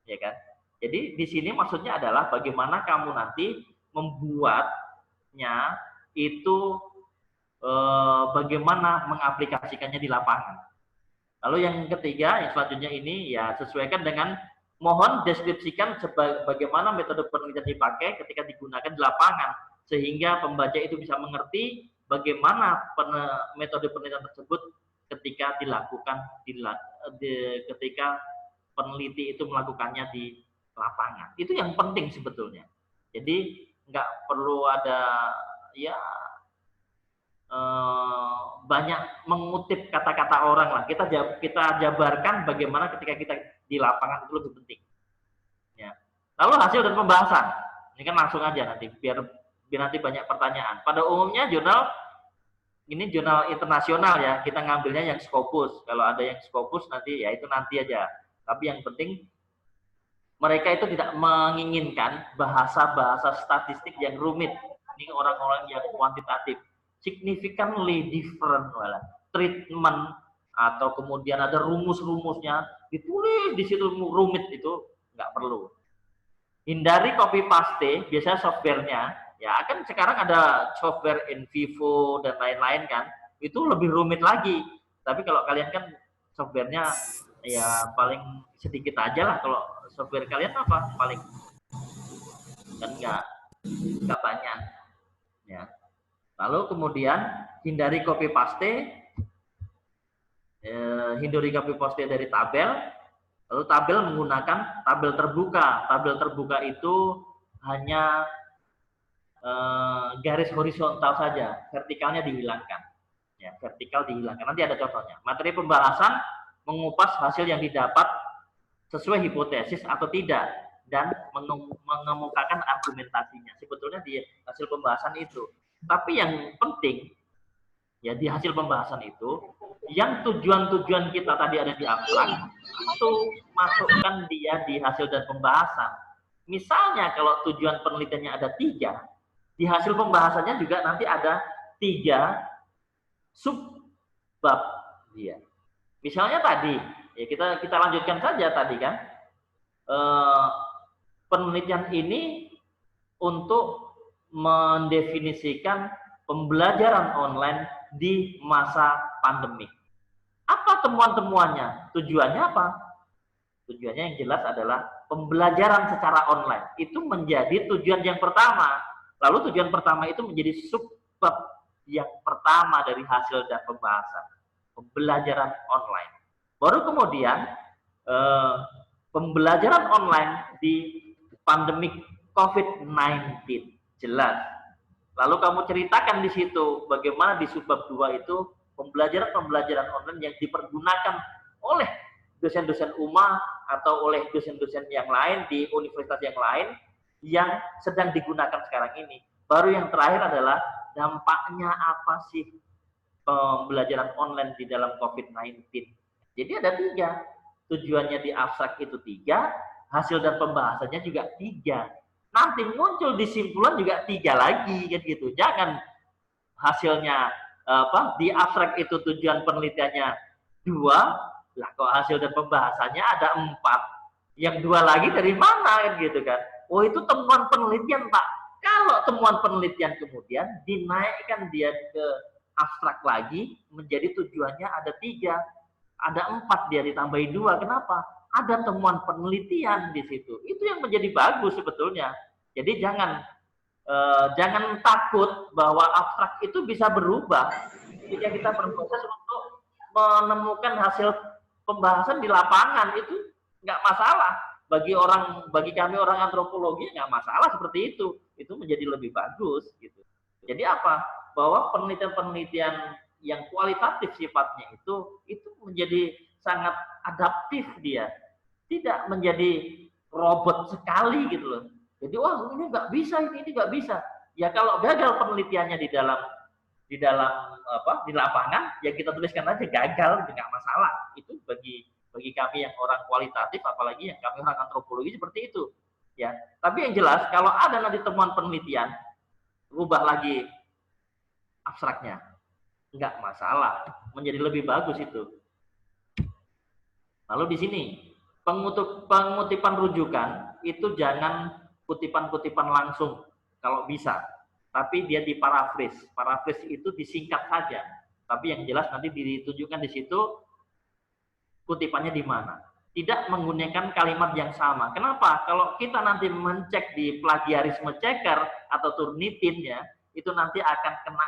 ya kan? Jadi di sini maksudnya adalah bagaimana kamu nanti membuatnya itu bagaimana mengaplikasikannya di lapangan. Lalu yang ketiga, yang selanjutnya ini ya sesuaikan dengan mohon deskripsikan bagaimana metode penelitian dipakai ketika digunakan di lapangan sehingga pembaca itu bisa mengerti bagaimana metode penelitian tersebut ketika dilakukan ketika peneliti itu melakukannya di lapangan. Itu yang penting sebetulnya. Jadi nggak perlu ada ya banyak mengutip kata-kata orang lah. Kita jabarkan bagaimana ketika kita di lapangan itu lebih penting. Ya. Lalu hasil dan pembahasan. Ini kan langsung aja nanti biar nanti banyak pertanyaan. Pada umumnya jurnal ini jurnal internasional ya. Kita ngambilnya yang Scopus. Kalau ada yang Scopus nanti ya itu nanti aja. Tapi yang penting mereka itu tidak menginginkan bahasa-bahasa statistik yang rumit. Ini orang-orang yang kuantitatif. Significantly different treatment atau kemudian ada rumus-rumusnya ditulis di situ rumit, itu nggak perlu. Hindari copy paste, biasanya softwarenya ya kan sekarang ada software in vivo dan lain-lain kan, itu lebih rumit lagi. Tapi kalau kalian kan softwarenya ya paling sedikit aja lah. Kalau software kalian apa paling kan nggak banyak ya. Lalu kemudian hindari copy paste, dari tabel. Lalu tabel menggunakan tabel terbuka. Tabel terbuka itu hanya garis horizontal saja, vertikalnya dihilangkan. Ya, vertikal dihilangkan. Nanti ada contohnya. Materi pembahasan mengupas hasil yang didapat sesuai hipotesis atau tidak dan mengemukakan argumentasinya. Sebetulnya di hasil pembahasan itu. Tapi yang penting ya di hasil pembahasan itu yang tujuan-tujuan kita tadi ada di abstrak itu masukkan dia di hasil dan pembahasan. Misalnya kalau tujuan penelitiannya ada 3, di hasil pembahasannya juga nanti ada 3 subbab dia. Misalnya tadi, ya kita lanjutkan saja tadi kan, penelitian ini untuk mendefinisikan pembelajaran online di masa pandemi. Apa temuan-temuannya? Tujuannya apa? Tujuannya yang jelas adalah pembelajaran secara online. Itu menjadi tujuan yang pertama. Lalu tujuan pertama itu menjadi subbab yang pertama dari hasil dan pembahasan. Pembelajaran online. Baru kemudian pembelajaran online di pandemik COVID-19. Jelas. Lalu kamu ceritakan di situ bagaimana di subbab 2 itu pembelajaran online yang dipergunakan oleh dosen-dosen UMA atau oleh dosen-dosen yang lain di universitas yang lain yang sedang digunakan sekarang ini. Baru yang terakhir adalah dampaknya apa sih pembelajaran online di dalam COVID-19. Jadi ada 3. Tujuannya di abstrak itu 3, hasil dan pembahasannya juga 3. Nanti muncul di simpulan juga 3 lagi kan gitu. Jangan hasilnya di abstrak itu tujuan penelitiannya 2, lah kok hasil dan pembahasannya ada 4. Yang 2 lagi dari mana kan gitu kan. Oh itu temuan penelitian Pak. Kalau temuan penelitian kemudian dinaikkan dia ke abstrak lagi menjadi tujuannya ada 3. Ada 4 dia ditambahi 2. Kenapa? Ada temuan penelitian di situ. Itu yang menjadi bagus sebetulnya. Jadi jangan takut bahwa abstrak itu bisa berubah ketika kita berproses untuk menemukan hasil pembahasan di lapangan. Itu nggak masalah bagi kami orang antropologi, nggak masalah seperti itu menjadi lebih bagus gitu. Jadi apa? Bahwa penelitian-penelitian yang kualitatif sifatnya itu menjadi sangat adaptif dia, tidak menjadi robot sekali gitu loh. Jadi wah ini nggak bisa, ini nggak bisa. Ya kalau gagal penelitiannya di lapangan, ya kita tuliskan aja gagal, nggak masalah. Itu bagi kami yang orang kualitatif, apalagi yang kami orang antropologi seperti itu. Ya, tapi yang jelas kalau ada nanti temuan penelitian, rubah lagi abstraknya, nggak masalah, menjadi lebih bagus itu. Lalu di sini pengutipan rujukan itu jangan kutipan-kutipan langsung kalau bisa, tapi dia diparafris. Parafris itu disingkat saja, tapi yang jelas nanti ditunjukkan di situ kutipannya di mana. Tidak menggunakan kalimat yang sama. Kenapa? Kalau kita nanti mencek di plagiarisme checker atau Turnitin ya, itu nanti akan kena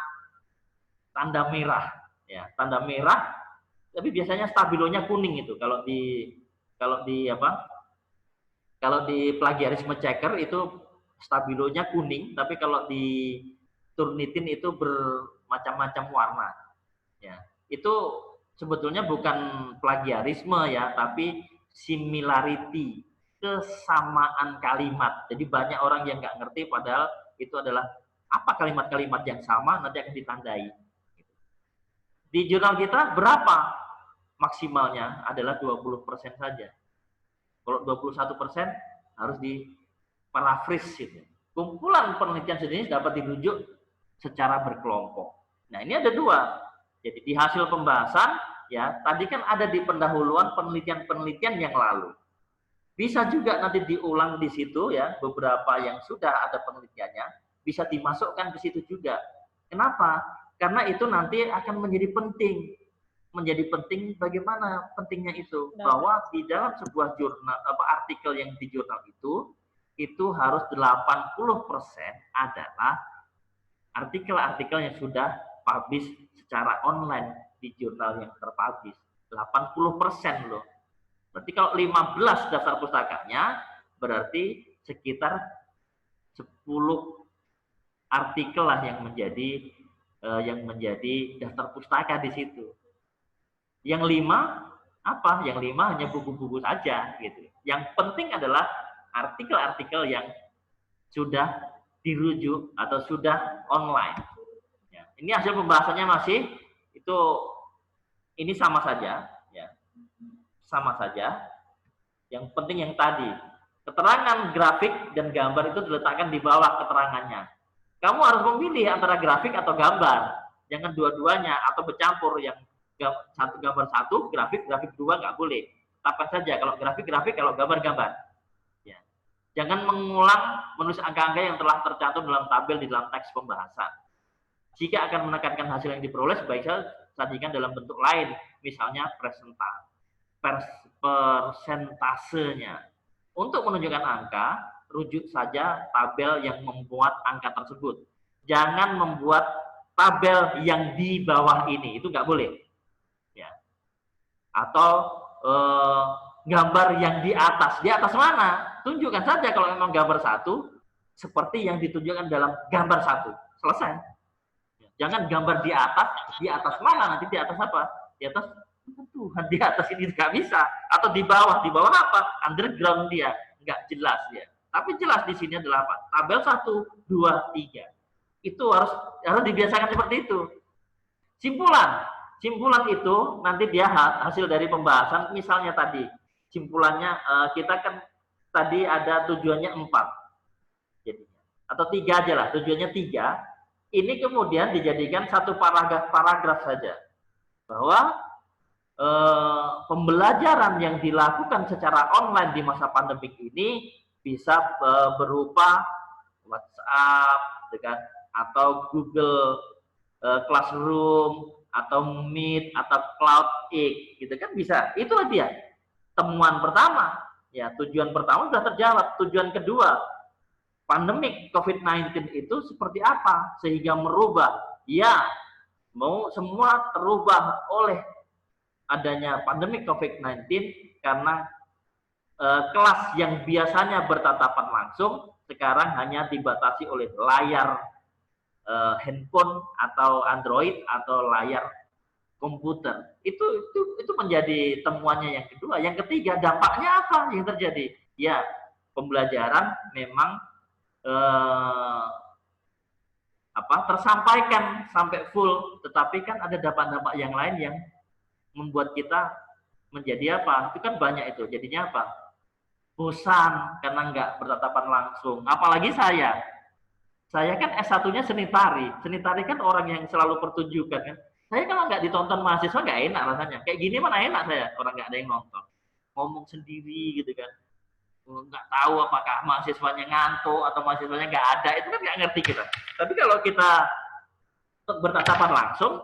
tanda merah. Ya, tanda merah. Tapi biasanya stabilonya kuning itu. Kalau di plagiarisme checker itu stabilonya kuning, tapi kalau di Turnitin itu bermacam-macam warna. Ya, itu sebetulnya bukan plagiarisme ya, tapi similarity, kesamaan kalimat. Jadi banyak orang yang nggak ngerti padahal itu adalah apa kalimat-kalimat yang sama nanti akan ditandai. Di jurnal kita berapa maksimalnya adalah 20% saja. Kalau 21% harus diparafris gitu. Kumpulan penelitian sejenis dapat dirujuk secara berkelompok. Nah, ini ada 2. Jadi di hasil pembahasan ya, tadi kan ada di pendahuluan penelitian-penelitian yang lalu. Bisa juga nanti diulang di situ ya, beberapa yang sudah ada penelitiannya bisa dimasukkan ke situ juga. Kenapa? Karena itu nanti akan menjadi penting. Menjadi penting bagaimana pentingnya itu? Bahwa di dalam sebuah jurnal artikel yang di jurnal itu harus 80% adalah artikel-artikel yang sudah publish secara online di jurnal yang terpublish. 80% loh. Berarti kalau 15 daftar pustakanya, berarti sekitar 10 artikel lah yang menjadi daftar pustaka di situ. Yang 5 apa? Yang 5 hanya buku-buku saja gitu. Yang penting adalah artikel-artikel yang sudah dirujuk atau sudah online. Ya. Ini hasil pembahasannya masih ini sama saja, ya, sama saja. Yang penting yang tadi keterangan grafik dan gambar itu diletakkan di bawah keterangannya. Kamu harus memilih antara grafik atau gambar. Jangan dua-duanya atau bercampur, yang gambar satu, grafik dua, nggak boleh. Tetapkan saja kalau grafik, kalau gambar. Ya. Jangan mengulang menulis angka-angka yang telah tercantum dalam tabel di dalam teks pembahasan. Jika akan menekankan hasil yang diperoleh, sebaiknya sajikan dalam bentuk lain, misalnya persentasenya. Untuk menunjukkan angka, rujuk saja tabel yang membuat angka tersebut. Jangan membuat tabel yang di bawah ini, itu nggak boleh. Ya. Atau gambar yang di atas mana? Tunjukkan saja kalau memang gambar satu, seperti yang ditunjukkan dalam gambar satu. Selesai. Jangan gambar di atas mana, nanti di atas apa? Di atas Tuhan, di atas ini nggak bisa. Atau di bawah apa? Underground dia, nggak jelas dia. Tapi jelas di sini adalah apa? Tabel 1, 2, 3. Itu harus dibiasakan seperti itu. Simpulan itu nanti dia hasil dari pembahasan. Misalnya tadi, simpulannya kita kan tadi ada tujuannya 4. Jadinya. Atau 3 aja lah, tujuannya 3. Ini kemudian dijadikan satu paragraf saja, bahwa pembelajaran yang dilakukan secara online di masa pandemik ini bisa berupa WhatsApp, atau Google Classroom, atau Meet, atau CloudX, gitu kan bisa. Itulah dia temuan pertama. Ya, tujuan pertama sudah terjawab. Tujuan kedua, pandemik COVID-19 itu seperti apa sehingga merubah? Ya, mau semua terubah oleh adanya pandemik COVID-19, karena kelas yang biasanya bertatapan langsung sekarang hanya dibatasi oleh layar handphone atau Android atau layar komputer. Itu menjadi temuannya yang kedua. Yang ketiga, dampaknya apa yang terjadi? Ya, pembelajaran memang tersampaikan sampai full, tetapi kan ada dampak-dampak yang lain yang membuat kita menjadi apa? Itu kan banyak itu. Jadinya apa? Bosan karena nggak bertatapan langsung. Apalagi saya kan S1-nya seni tari. Seni tari kan orang yang selalu pertunjukan kan. Saya kalau nggak ditonton mahasiswa nggak enak rasanya. Kayak gini mana enak saya, orang nggak ada yang nonton. Ngomong sendiri gitu kan. Nggak tahu apakah mahasiswanya ngantuk atau mahasiswanya nggak ada, itu kan nggak ngerti kita. Tapi kalau kita bertatapan langsung,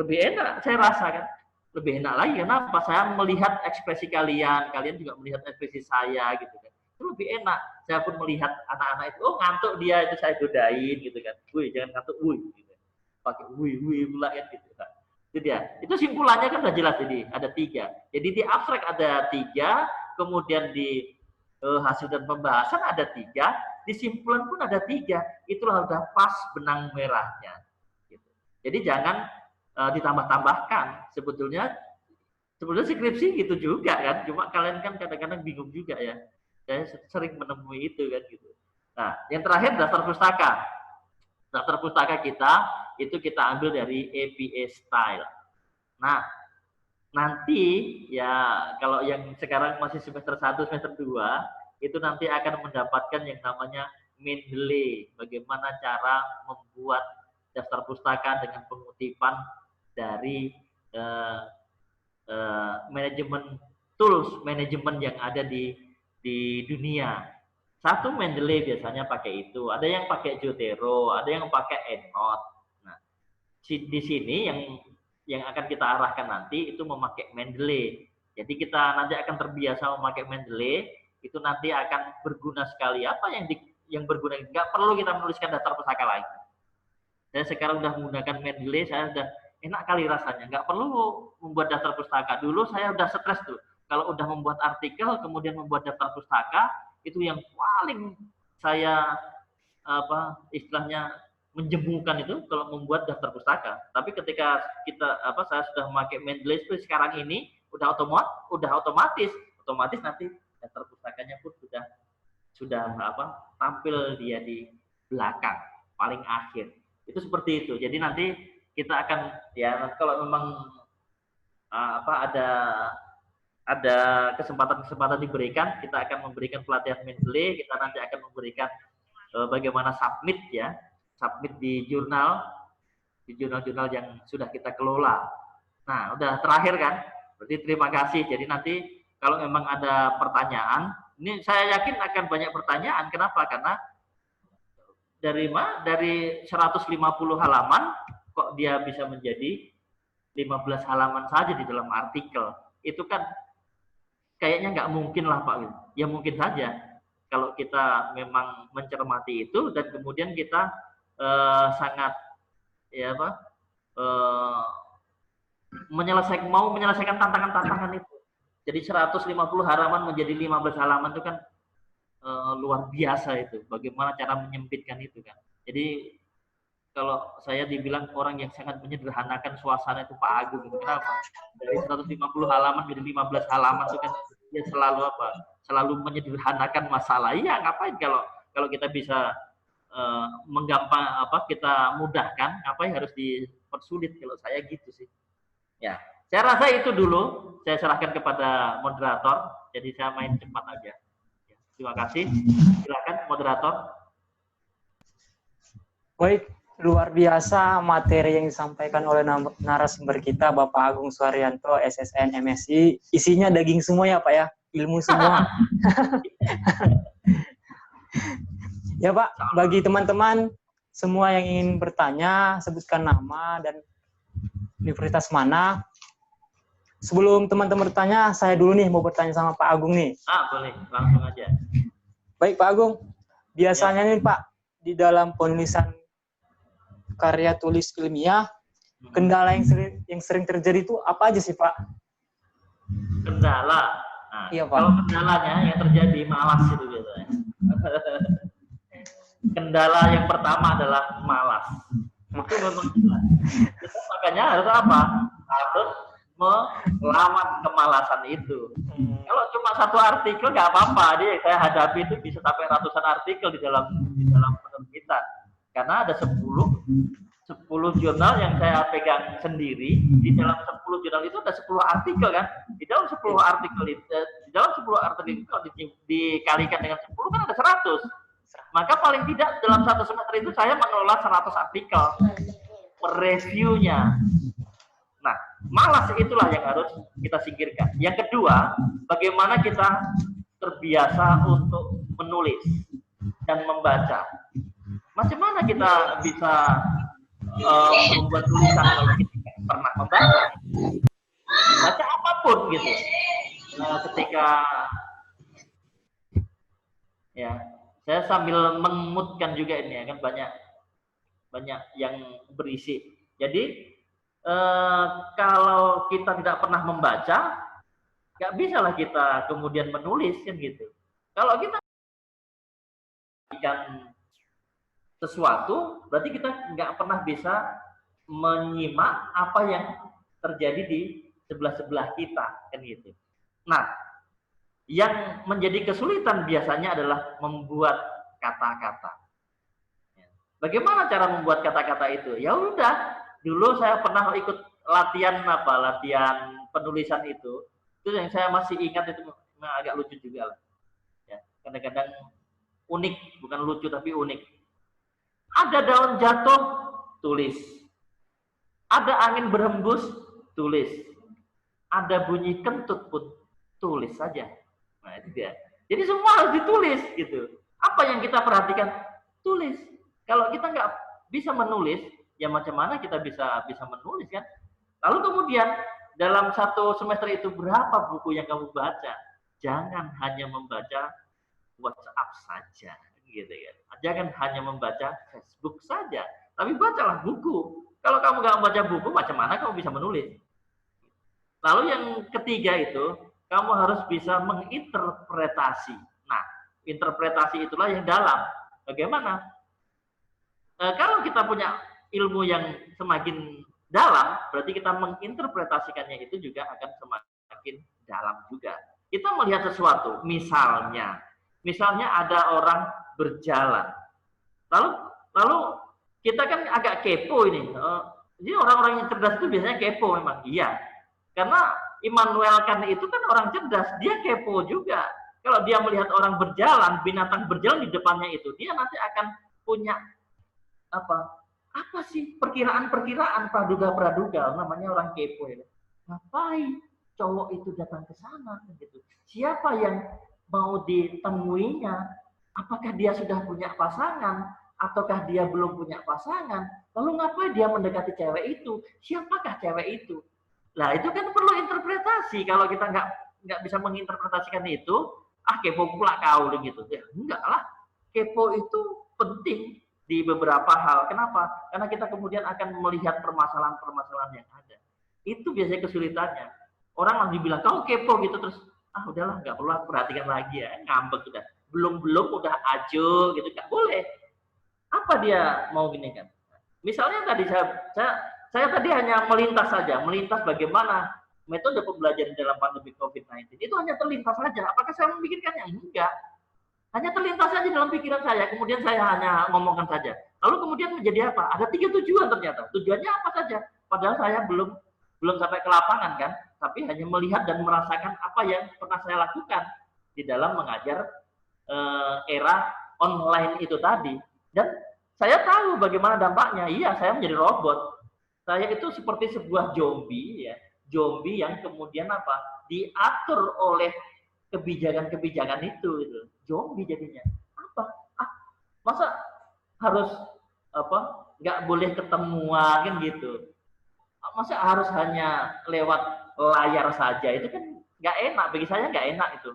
lebih enak, saya rasa kan. Lebih enak lagi, kenapa? Saya melihat ekspresi kalian juga melihat ekspresi saya gitu kan. Itu lebih enak. Saya pun melihat anak-anak itu, oh ngantuk dia, itu saya godain gitu kan. Wih, jangan ngantuk, wih. Gitu. Pakai wih pula kan gitu kan. Itu dia. Itu simpulannya kan udah jelas jadi, ada 3. Jadi di abstrak ada 3, kemudian di hasil dan pembahasan ada 3, di simpulan pun ada 3. Itulah udah pas benang merahnya. Gitu. Jadi jangan ditambah-tambahkan. Sebetulnya skripsi gitu juga kan. Cuma kalian kan kadang-kadang bingung juga ya. Saya sering menemui itu kan gitu. Nah, yang terakhir daftar pustaka. Daftar pustaka kita itu kita ambil dari APA Style. Nah, nanti ya kalau yang sekarang masih semester 1, semester 2 itu nanti akan mendapatkan yang namanya Mendeley, bagaimana cara membuat daftar pustaka dengan pengutipan dari manajemen tools manajemen yang ada di dunia. Satu Mendeley biasanya pakai itu, ada yang pakai Zotero, ada yang pakai EndNote. Nah, di sini yang akan kita arahkan nanti itu memakai Mendeley. Jadi kita nanti akan terbiasa memakai Mendeley, itu nanti akan berguna sekali. Apa yang berguna? Nggak perlu kita menuliskan daftar pustaka lagi. Saya sekarang udah menggunakan Mendeley, saya udah enak kali rasanya. Nggak perlu membuat daftar pustaka. Dulu saya udah stres tuh. Kalau udah membuat artikel, kemudian membuat daftar pustaka, itu yang paling saya istilahnya menjemukan itu kalau membuat daftar pustaka. Tapi ketika saya sudah memakai Mendeley sekarang ini udah otomatis nanti daftar pustakanya pun sudah tampil dia di belakang paling akhir. Itu seperti itu. Jadi nanti kita akan kalau memang ada kesempatan diberikan, kita akan memberikan pelatihan Mendeley, kita nanti akan memberikan bagaimana submit di jurnal di jurnal-jurnal yang sudah kita kelola. Nah, udah terakhir kan? Berarti terima kasih. Jadi nanti kalau memang ada pertanyaan, ini saya yakin akan banyak pertanyaan. Kenapa? Karena dari 150 halaman kok dia bisa menjadi 15 halaman saja di dalam artikel. Itu kan kayaknya nggak mungkin lah Pak. Ya mungkin saja kalau kita memang mencermati itu dan kemudian kita sangat ya apa mau menyelesaikan tantangan-tantangan itu. Jadi 150 halaman menjadi 15 halaman itu kan luar biasa itu. Bagaimana cara menyempitkan itu kan. Jadi kalau saya dibilang orang yang sangat menyederhanakan suasana itu Pak Agung. Kenapa? Dari 150 halaman menjadi 15 halaman itu kan dia selalu apa? Selalu menyederhanakan masalah. Iya, ngapain kalau kita bisa menggampang apa kita mudahkan, ngapain harus dipersulit kalau saya gitu sih. Ya, saya rasa itu dulu. Saya serahkan kepada moderator. Jadi saya main cepat aja. Ya, terima kasih. Silakan moderator. Baik, luar biasa materi yang disampaikan oleh narasumber kita Bapak Agung Suharyanto, SSN MSI. Isinya daging semua ya Pak ya, ilmu semua. Ya Pak, bagi teman-teman semua yang ingin bertanya, sebutkan nama dan universitas mana. Sebelum teman-teman bertanya, saya dulu nih mau bertanya sama Pak Agung nih. Boleh, langsung aja. Baik Pak Agung, biasanya nih Pak, di dalam penulisan karya tulis ilmiah, kendala yang sering terjadi itu apa aja sih Pak? Kendala. Nah, iya, Pak. Kalau kendalanya yang terjadi malas itu biasanya. Kendala yang pertama adalah malas. Itu memang jelas. Makanya harus apa? Harus melawan kemalasan itu. Kalau cuma satu artikel nggak apa-apa, dia saya hadapi itu bisa sampai ratusan artikel di dalam penerbitan. Karena ada 10 jurnal yang saya pegang sendiri. Di dalam 10 jurnal itu ada 10 artikel kan. Di dalam 10 artikel itu, kalau dikalikan dengan 10 kan ada 100. Maka paling tidak dalam satu semester itu saya mengelola 100 artikel per reviewnya. Nah, malas itulah yang harus kita singkirkan. Yang kedua, bagaimana kita terbiasa untuk menulis dan membaca. Macam mana kita bisa membuat tulisan kalau kita tidak pernah membaca? Baca apapun gitu. Ketika ya, saya sambil mengemutkan juga ini ya kan banyak yang berisik. Jadi kalau kita tidak pernah membaca, nggak bisa lah kita kemudian menulis kan gitu. Kalau kita ikan sesuatu, berarti kita nggak pernah bisa menyimak apa yang terjadi di sebelah-sebelah kita kan gitu. Nah, yang menjadi kesulitan biasanya adalah membuat kata-kata. Bagaimana cara membuat kata-kata itu? Ya udah. Dulu saya pernah ikut latihan penulisan itu yang saya masih ingat itu agak lucu juga lah. Ya, kadang-kadang unik, bukan lucu tapi unik. Ada daun jatuh, tulis. Ada angin berhembus, tulis. Ada bunyi kentut pun, tulis saja. Nah itu dia. Jadi semua harus ditulis gitu. Apa yang kita perhatikan, tulis. Kalau kita nggak bisa menulis, ya macam mana kita bisa menulis kan? Lalu kemudian dalam satu semester itu berapa buku yang kamu baca? Jangan hanya membaca WhatsApp saja, gitu kan? Jangan hanya membaca Facebook saja, tapi bacalah buku. Kalau kamu nggak membaca buku, macam mana kamu bisa menulis? Lalu yang ketiga itu, kamu harus bisa menginterpretasi. Nah, interpretasi itulah yang dalam. Bagaimana? Kalau kita punya ilmu yang semakin dalam, berarti kita menginterpretasikannya itu juga akan semakin dalam juga. Kita melihat sesuatu, misalnya ada orang berjalan, lalu kita kan agak kepo ini. Jadi orang-orang yang cerdas itu biasanya kepo memang, iya. Karena Immanuel Kant itu kan orang cerdas, dia kepo juga. Kalau dia melihat orang berjalan, binatang berjalan di depannya itu, dia nanti akan punya Apa sih perkiraan-perkiraan, praduga-praduga, namanya orang kepo ya. Ngapain cowok itu datang ke sana gitu? Siapa yang mau ditemuinya? Apakah dia sudah punya pasangan ataukah dia belum punya pasangan? Lalu ngapain dia mendekati cewek itu? Siapakah cewek itu? Nah, itu kan perlu interpretasi. Kalau kita nggak bisa menginterpretasikan itu, kepo pula kau gitu. Ya, enggak lah. Kepo itu penting di beberapa hal. Kenapa? Karena kita kemudian akan melihat permasalahan-permasalahan yang ada. Itu biasanya kesulitannya. Orang langsung bilang, kau kepo gitu, terus, udahlah, nggak perlu aku perhatikan lagi ya, ngambek udah. Belum udah ajo gitu, nggak boleh. Apa dia mau gini kan? Misalnya tadi saya tadi hanya melintas saja, melintas bagaimana metode pembelajaran dalam pandemi COVID-19. Itu hanya terlintas saja. Apakah saya memikirkannya? Enggak. Hanya terlintas saja dalam pikiran saya, kemudian saya hanya ngomongkan saja. Lalu kemudian menjadi apa? Ada 3 tujuan ternyata. Tujuannya apa saja? Padahal saya belum sampai ke lapangan kan, tapi hanya melihat dan merasakan apa yang pernah saya lakukan di dalam mengajar era online itu tadi. Dan saya tahu bagaimana dampaknya. Iya, saya menjadi robot. Saya itu seperti sebuah zombie ya. Zombie yang kemudian apa? Diatur oleh kebijakan-kebijakan itu. Zombie jadinya. Apa? Masa harus apa? Nggak boleh ketemuan kan gitu. Masa harus hanya lewat layar saja? Itu kan nggak enak. Bagi saya nggak enak itu.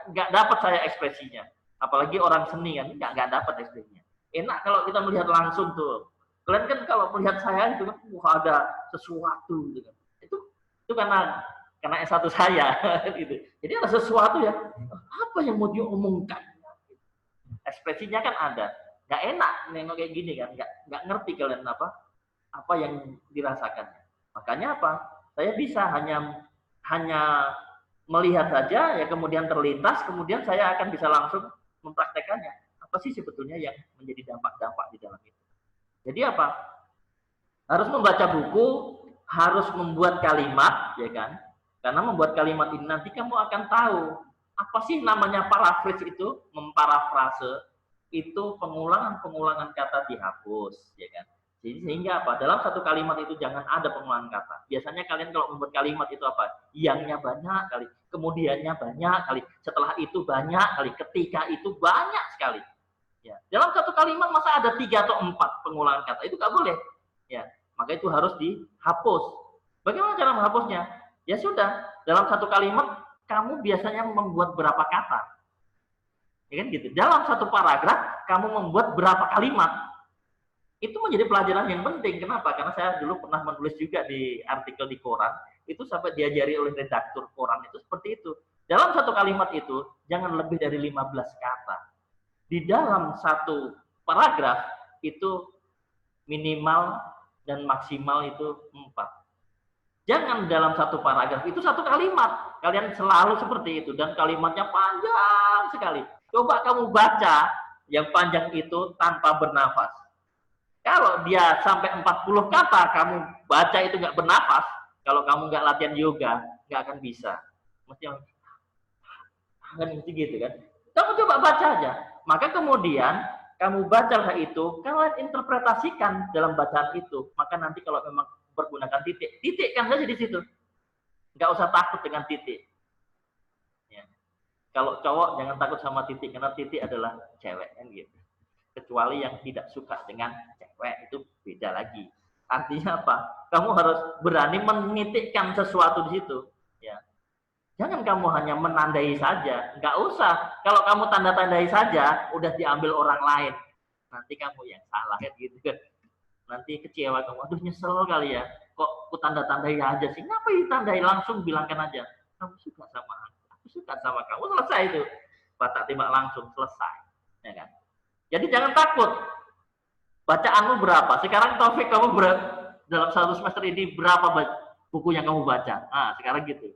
Nggak dapat saya ekspresinya. Apalagi orang seni kan nggak dapat ekspresinya. Enak kalau kita melihat langsung tuh. Kalian kan kalau melihat saya itu kan ada sesuatu gitu. Itu karena S1 saya gitu. Jadi ada sesuatu ya. Apa yang mau diomongkan? Ekspresinya kan ada. Nggak enak nengok kayak gini kan. Nggak ngerti kalian apa yang dirasakannya. Makanya apa? Saya bisa hanya melihat saja ya, kemudian terlintas, kemudian saya akan bisa langsung mempraktekannya. Apa sih sebetulnya yang menjadi dampak-dampak di dalam itu? Jadi apa? Harus membaca buku, harus membuat kalimat, ya kan? Karena membuat kalimat ini nanti kamu akan tahu apa sih namanya paraphrase itu, memparafrase itu pengulangan kata dihapus, ya kan? Jadi sehingga apa? Dalam satu kalimat itu jangan ada pengulangan kata. Biasanya kalian kalau membuat kalimat itu apa? Yang-nya banyak kali, kemudiannya banyak kali, setelah itu banyak kali, ketika itu banyak sekali. Ya. Dalam satu kalimat masa ada 3 atau 4 pengulangan kata, itu nggak boleh. Ya, maka itu harus dihapus. Bagaimana cara menghapusnya? Ya sudah, dalam satu kalimat kamu biasanya membuat berapa kata? Ya kan gitu. Dalam satu paragraf kamu membuat berapa kalimat? Itu menjadi pelajaran yang penting. Kenapa? Karena saya dulu pernah menulis juga di artikel di koran, itu sampai diajari oleh redaktur koran itu seperti itu. Dalam satu kalimat itu jangan lebih dari 15 kata. Di dalam satu paragraf itu minimal dan maksimal itu 4. Jangan dalam satu paragraf, itu satu kalimat. Kalian selalu seperti itu, dan kalimatnya panjang sekali. Coba kamu baca yang panjang itu tanpa bernafas. Kalau dia sampai 40 kata, kamu baca itu nggak bernafas, kalau kamu nggak latihan yoga, nggak akan bisa. Mesti gitu kan. Kamu coba baca aja. Maka kemudian kamu baca itu, kalian interpretasikan dalam bacaan itu. Maka nanti kalau memang pergunakan titik, titikkan saja di situ. Nggak usah takut dengan titik. Ya. Kalau cowok jangan takut sama titik, karena titik adalah cewek kan gitu. Kecuali yang tidak suka dengan cewek, itu beda lagi. Artinya apa? Kamu harus berani menitikkan sesuatu di situ. Ya. Jangan kamu hanya menandai saja, nggak usah. Kalau kamu tanda-tandai saja, udah diambil orang lain. Nanti kamu yang salah kan gitu kan. Nanti kecewa kamu, aduh nyesel kali ya. Kok ku tanda-tandai aja sih? Ngapa ditandai? Langsung bilangkan aja. Kamu suka sama aku suka sama kamu. Selesai itu. Batak tembak langsung, selesai. Ya kan? Jadi jangan takut. Bacaanmu berapa? Sekarang Taufik, kamu dalam 1 semester ini berapa buku yang kamu baca? Sekarang gitu.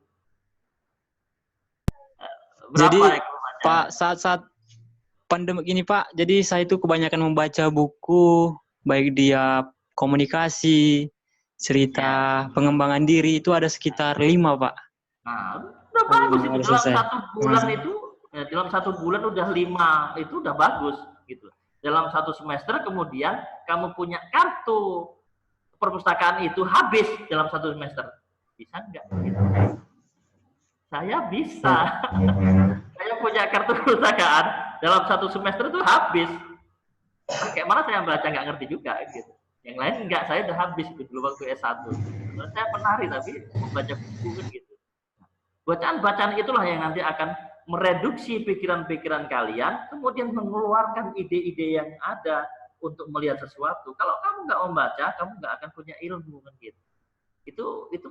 Berapa jadi ya Pak, saat pandemi ini Pak, jadi saya itu kebanyakan membaca buku, baik dia komunikasi, cerita, pengembangan diri, itu ada sekitar 5 Pak. Nah, udah bagus itu dalam 1 bulan itu, dalam 1 bulan udah 5, itu udah bagus gitu. dalam satu semester, kemudian kamu punya kartu perpustakaan itu habis dalam satu semester. Bisa nggak? Gitu. Saya bisa. Saya punya kartu perpustakaan dalam satu semester itu habis. Kayak mana saya baca nggak ngerti juga gitu. Yang lain enggak, saya udah habis gitu dulu waktu S1. Saya penari tapi membaca buku kan gitu. Bacaan-bacaan itulah yang nanti akan mereduksi pikiran-pikiran kalian, kemudian mengeluarkan ide-ide yang ada untuk melihat sesuatu. Kalau kamu nggak membaca, kamu nggak akan punya ilmu kan gitu. Itu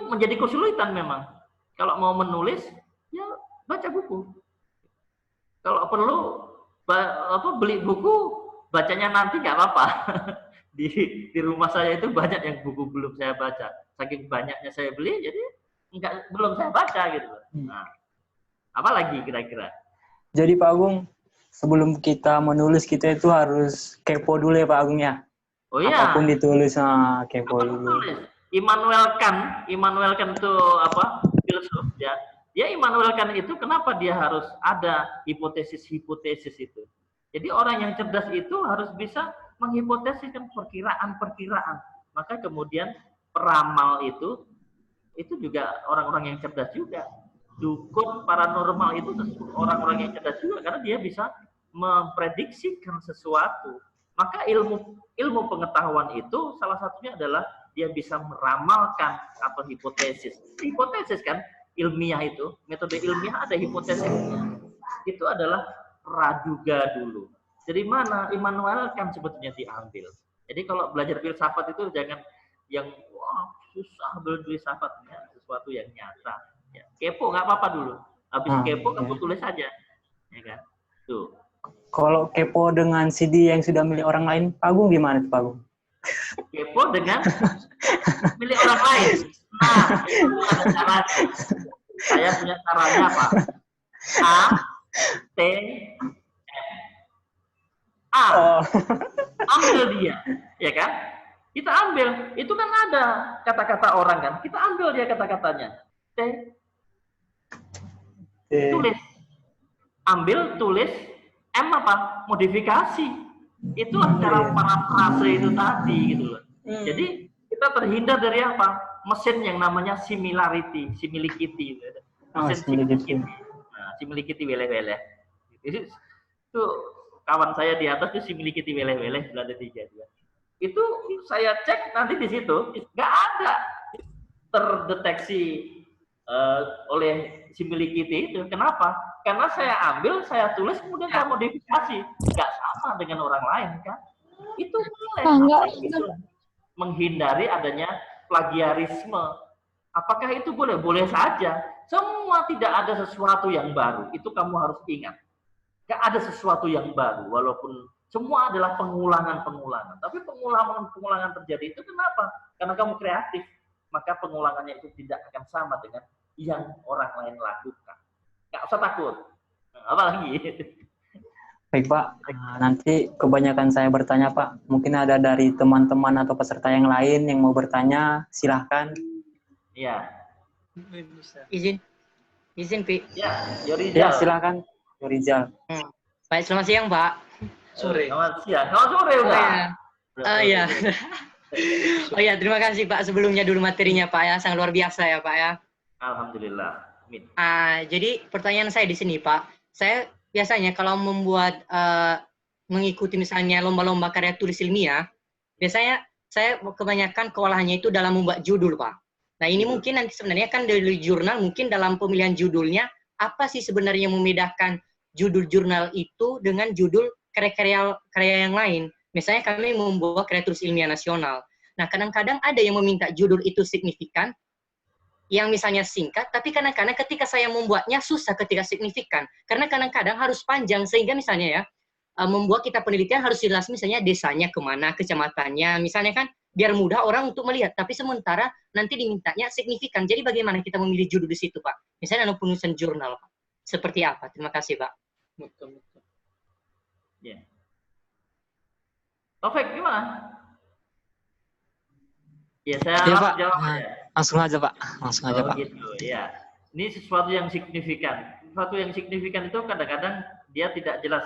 menjadi kesulitan memang. Kalau mau menulis, ya baca buku. Kalau perlu beli buku, bacanya nanti nggak apa-apa. Di rumah saya itu banyak yang buku belum saya baca. Saking banyaknya saya beli, jadi belum saya baca gitu. Nah, apa lagi kira-kira? Jadi Pak Agung, sebelum kita menulis kita itu harus kepo dulu ya Pak Agung ya. Oh iya. Apapun ditulis, kepo dulu. Immanuel Kant itu apa? Filsuf ya. Dia Immanuel Kant itu kenapa dia harus ada hipotesis-hipotesis itu? Jadi orang yang cerdas itu harus bisa menghipotesiskan perkiraan-perkiraan. Maka kemudian peramal itu juga orang-orang yang cerdas juga. Dukun paranormal itu orang-orang yang cerdas juga karena dia bisa memprediksikan sesuatu. Maka ilmu pengetahuan itu salah satunya adalah dia bisa meramalkan atau hipotesis. Hipotesis kan ilmiah itu, metode ilmiah ada hipotesisnya. Itu adalah praduga dulu. Jadi mana Immanuel Kant sebetulnya diambil. Jadi kalau belajar filsafat itu jangan yang wah susah filsafatnya, sesuatu yang nyata. Ya, kepo nggak apa-apa dulu. Habis kepo kamu tulis aja, ya kan? Tuh. Kalau kepo dengan CD yang sudah milik orang lain, Pak Agung gimana tuh Pak Agung? Kepo dengan milik orang lain. Nah, itu ada caranya. Saya punya caranya Pak. A, T, M. A. Ambil dia, ya kan? Kita ambil. Itu kan ada kata-kata orang kan. Kita ambil dia kata-katanya. T. Tulis. Ambil, tulis. M apa? Modifikasi. Itulah cara parafrase itu tadi gitu loh. Jadi kita terhindar dari apa? Mesin yang namanya similarity, similikiti. Mesin similikiti. Nah, similikiti weleh-weleh. Itu kawan saya di atas itu similikiti weleh-weleh Belanda 3 dia. Itu saya cek nanti di situ nggak ada terdeteksi oleh similikiti itu. Kenapa? Karena saya ambil, saya tulis, kemudian saya modifikasi. Nggak sama dengan orang lain, kan? Itu boleh. Menghindari adanya plagiarisme. Apakah itu boleh? Boleh saja. Semua tidak ada sesuatu yang baru. Itu kamu harus ingat. Nggak ada sesuatu yang baru, walaupun semua adalah pengulangan-pengulangan. Tapi pengulangan-pengulangan terjadi itu kenapa? Karena kamu kreatif. Maka pengulangannya itu tidak akan sama dengan yang orang lain lakukan. Nggak usah takut. Apa lagi? Baik Pak, nanti kebanyakan saya bertanya Pak. Mungkin ada dari teman-teman atau peserta yang lain yang mau bertanya, silahkan. Iya. Izin Pi. Ya, Yorizal. Ya, silahkan. Yorizal. Baik, selamat siang Pak. Sore. Selamat siang. Selamat sore udah. Oh iya. Oh iya, terima kasih Pak sebelumnya dulu materinya Pak ya, sangat luar biasa ya Pak ya. Alhamdulillah. Amin. Jadi pertanyaan saya di sini Pak, saya biasanya kalau membuat mengikuti misalnya lomba-lomba karya tulis ilmiah, biasanya saya kebanyakan kewalahannya itu dalam membuat judul Pak. Nah ini mungkin nanti sebenarnya kan dari jurnal, mungkin dalam pemilihan judulnya, apa sih sebenarnya yang membedakan judul jurnal itu dengan judul karya yang lain? Misalnya kami membuat karya tulis ilmiah nasional. Nah kadang-kadang ada yang meminta judul itu signifikan, yang misalnya singkat, tapi kadang-kadang ketika saya membuatnya susah ketika signifikan. Karena kadang-kadang harus panjang, sehingga misalnya ya, membuat kita penelitian harus jelas misalnya desanya kemana, kecamatannya, misalnya kan, biar mudah orang untuk melihat. Tapi sementara nanti dimintanya signifikan. Jadi bagaimana kita memilih judul di situ, Pak? Misalnya dalam penulisan jurnal, Pak. Seperti apa? Terima kasih, Pak. Ya. Taufik, gimana? Ya, saya Pak. jawab aja. Langsung aja Pak. Langsung aja Pak. Gitu, ya. Ini sesuatu yang signifikan. Sesuatu yang signifikan itu kadang-kadang dia tidak jelas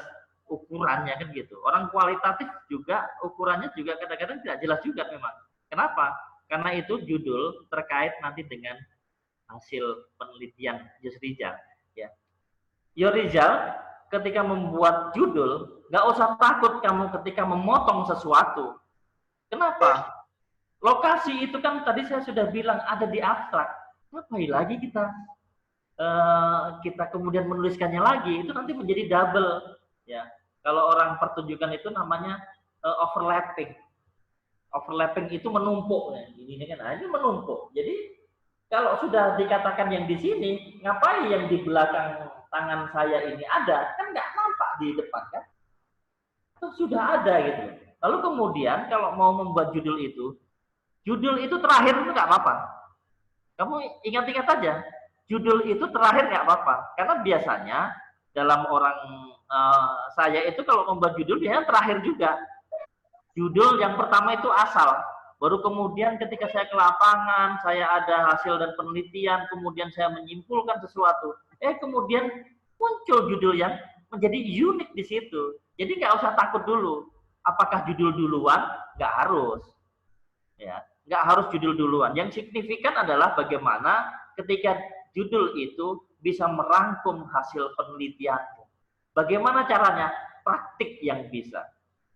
ukurannya kan gitu. Orang kualitatif juga ukurannya juga kadang-kadang tidak jelas juga memang. Kenapa? Karena itu judul terkait nanti dengan hasil penelitian Yusrijal. Ya. Yusrijal ketika membuat judul, nggak usah takut kamu ketika memotong sesuatu. Kenapa? Lokasi itu kan tadi saya sudah bilang ada di abstrak. Ngapain lagi kita kemudian menuliskannya lagi? Itu nanti menjadi double. Ya, kalau orang pertunjukan itu namanya overlapping. Overlapping itu menumpuk. Ya. Ini kan, ini menumpuk. Jadi kalau sudah dikatakan yang di sini, ngapain yang di belakang tangan saya ini ada? Kan nggak nampak di depan kan? Itu sudah ada gitu. Lalu kemudian kalau mau membuat judul itu terakhir itu nggak apa-apa. Kamu ingat-ingat aja, judul itu terakhir nggak apa-apa. Karena biasanya dalam orang saya itu kalau membuat judul biasanya terakhir juga. Judul yang pertama itu asal. Baru kemudian ketika saya ke lapangan, saya ada hasil dan penelitian, kemudian saya menyimpulkan sesuatu. Kemudian muncul judul yang menjadi unik di situ. Jadi nggak usah takut dulu. Apakah judul duluan? Nggak harus. Ya, nggak harus judul duluan. Yang signifikan adalah bagaimana ketika judul itu bisa merangkum hasil penelitian. Bagaimana caranya? Praktik yang bisa.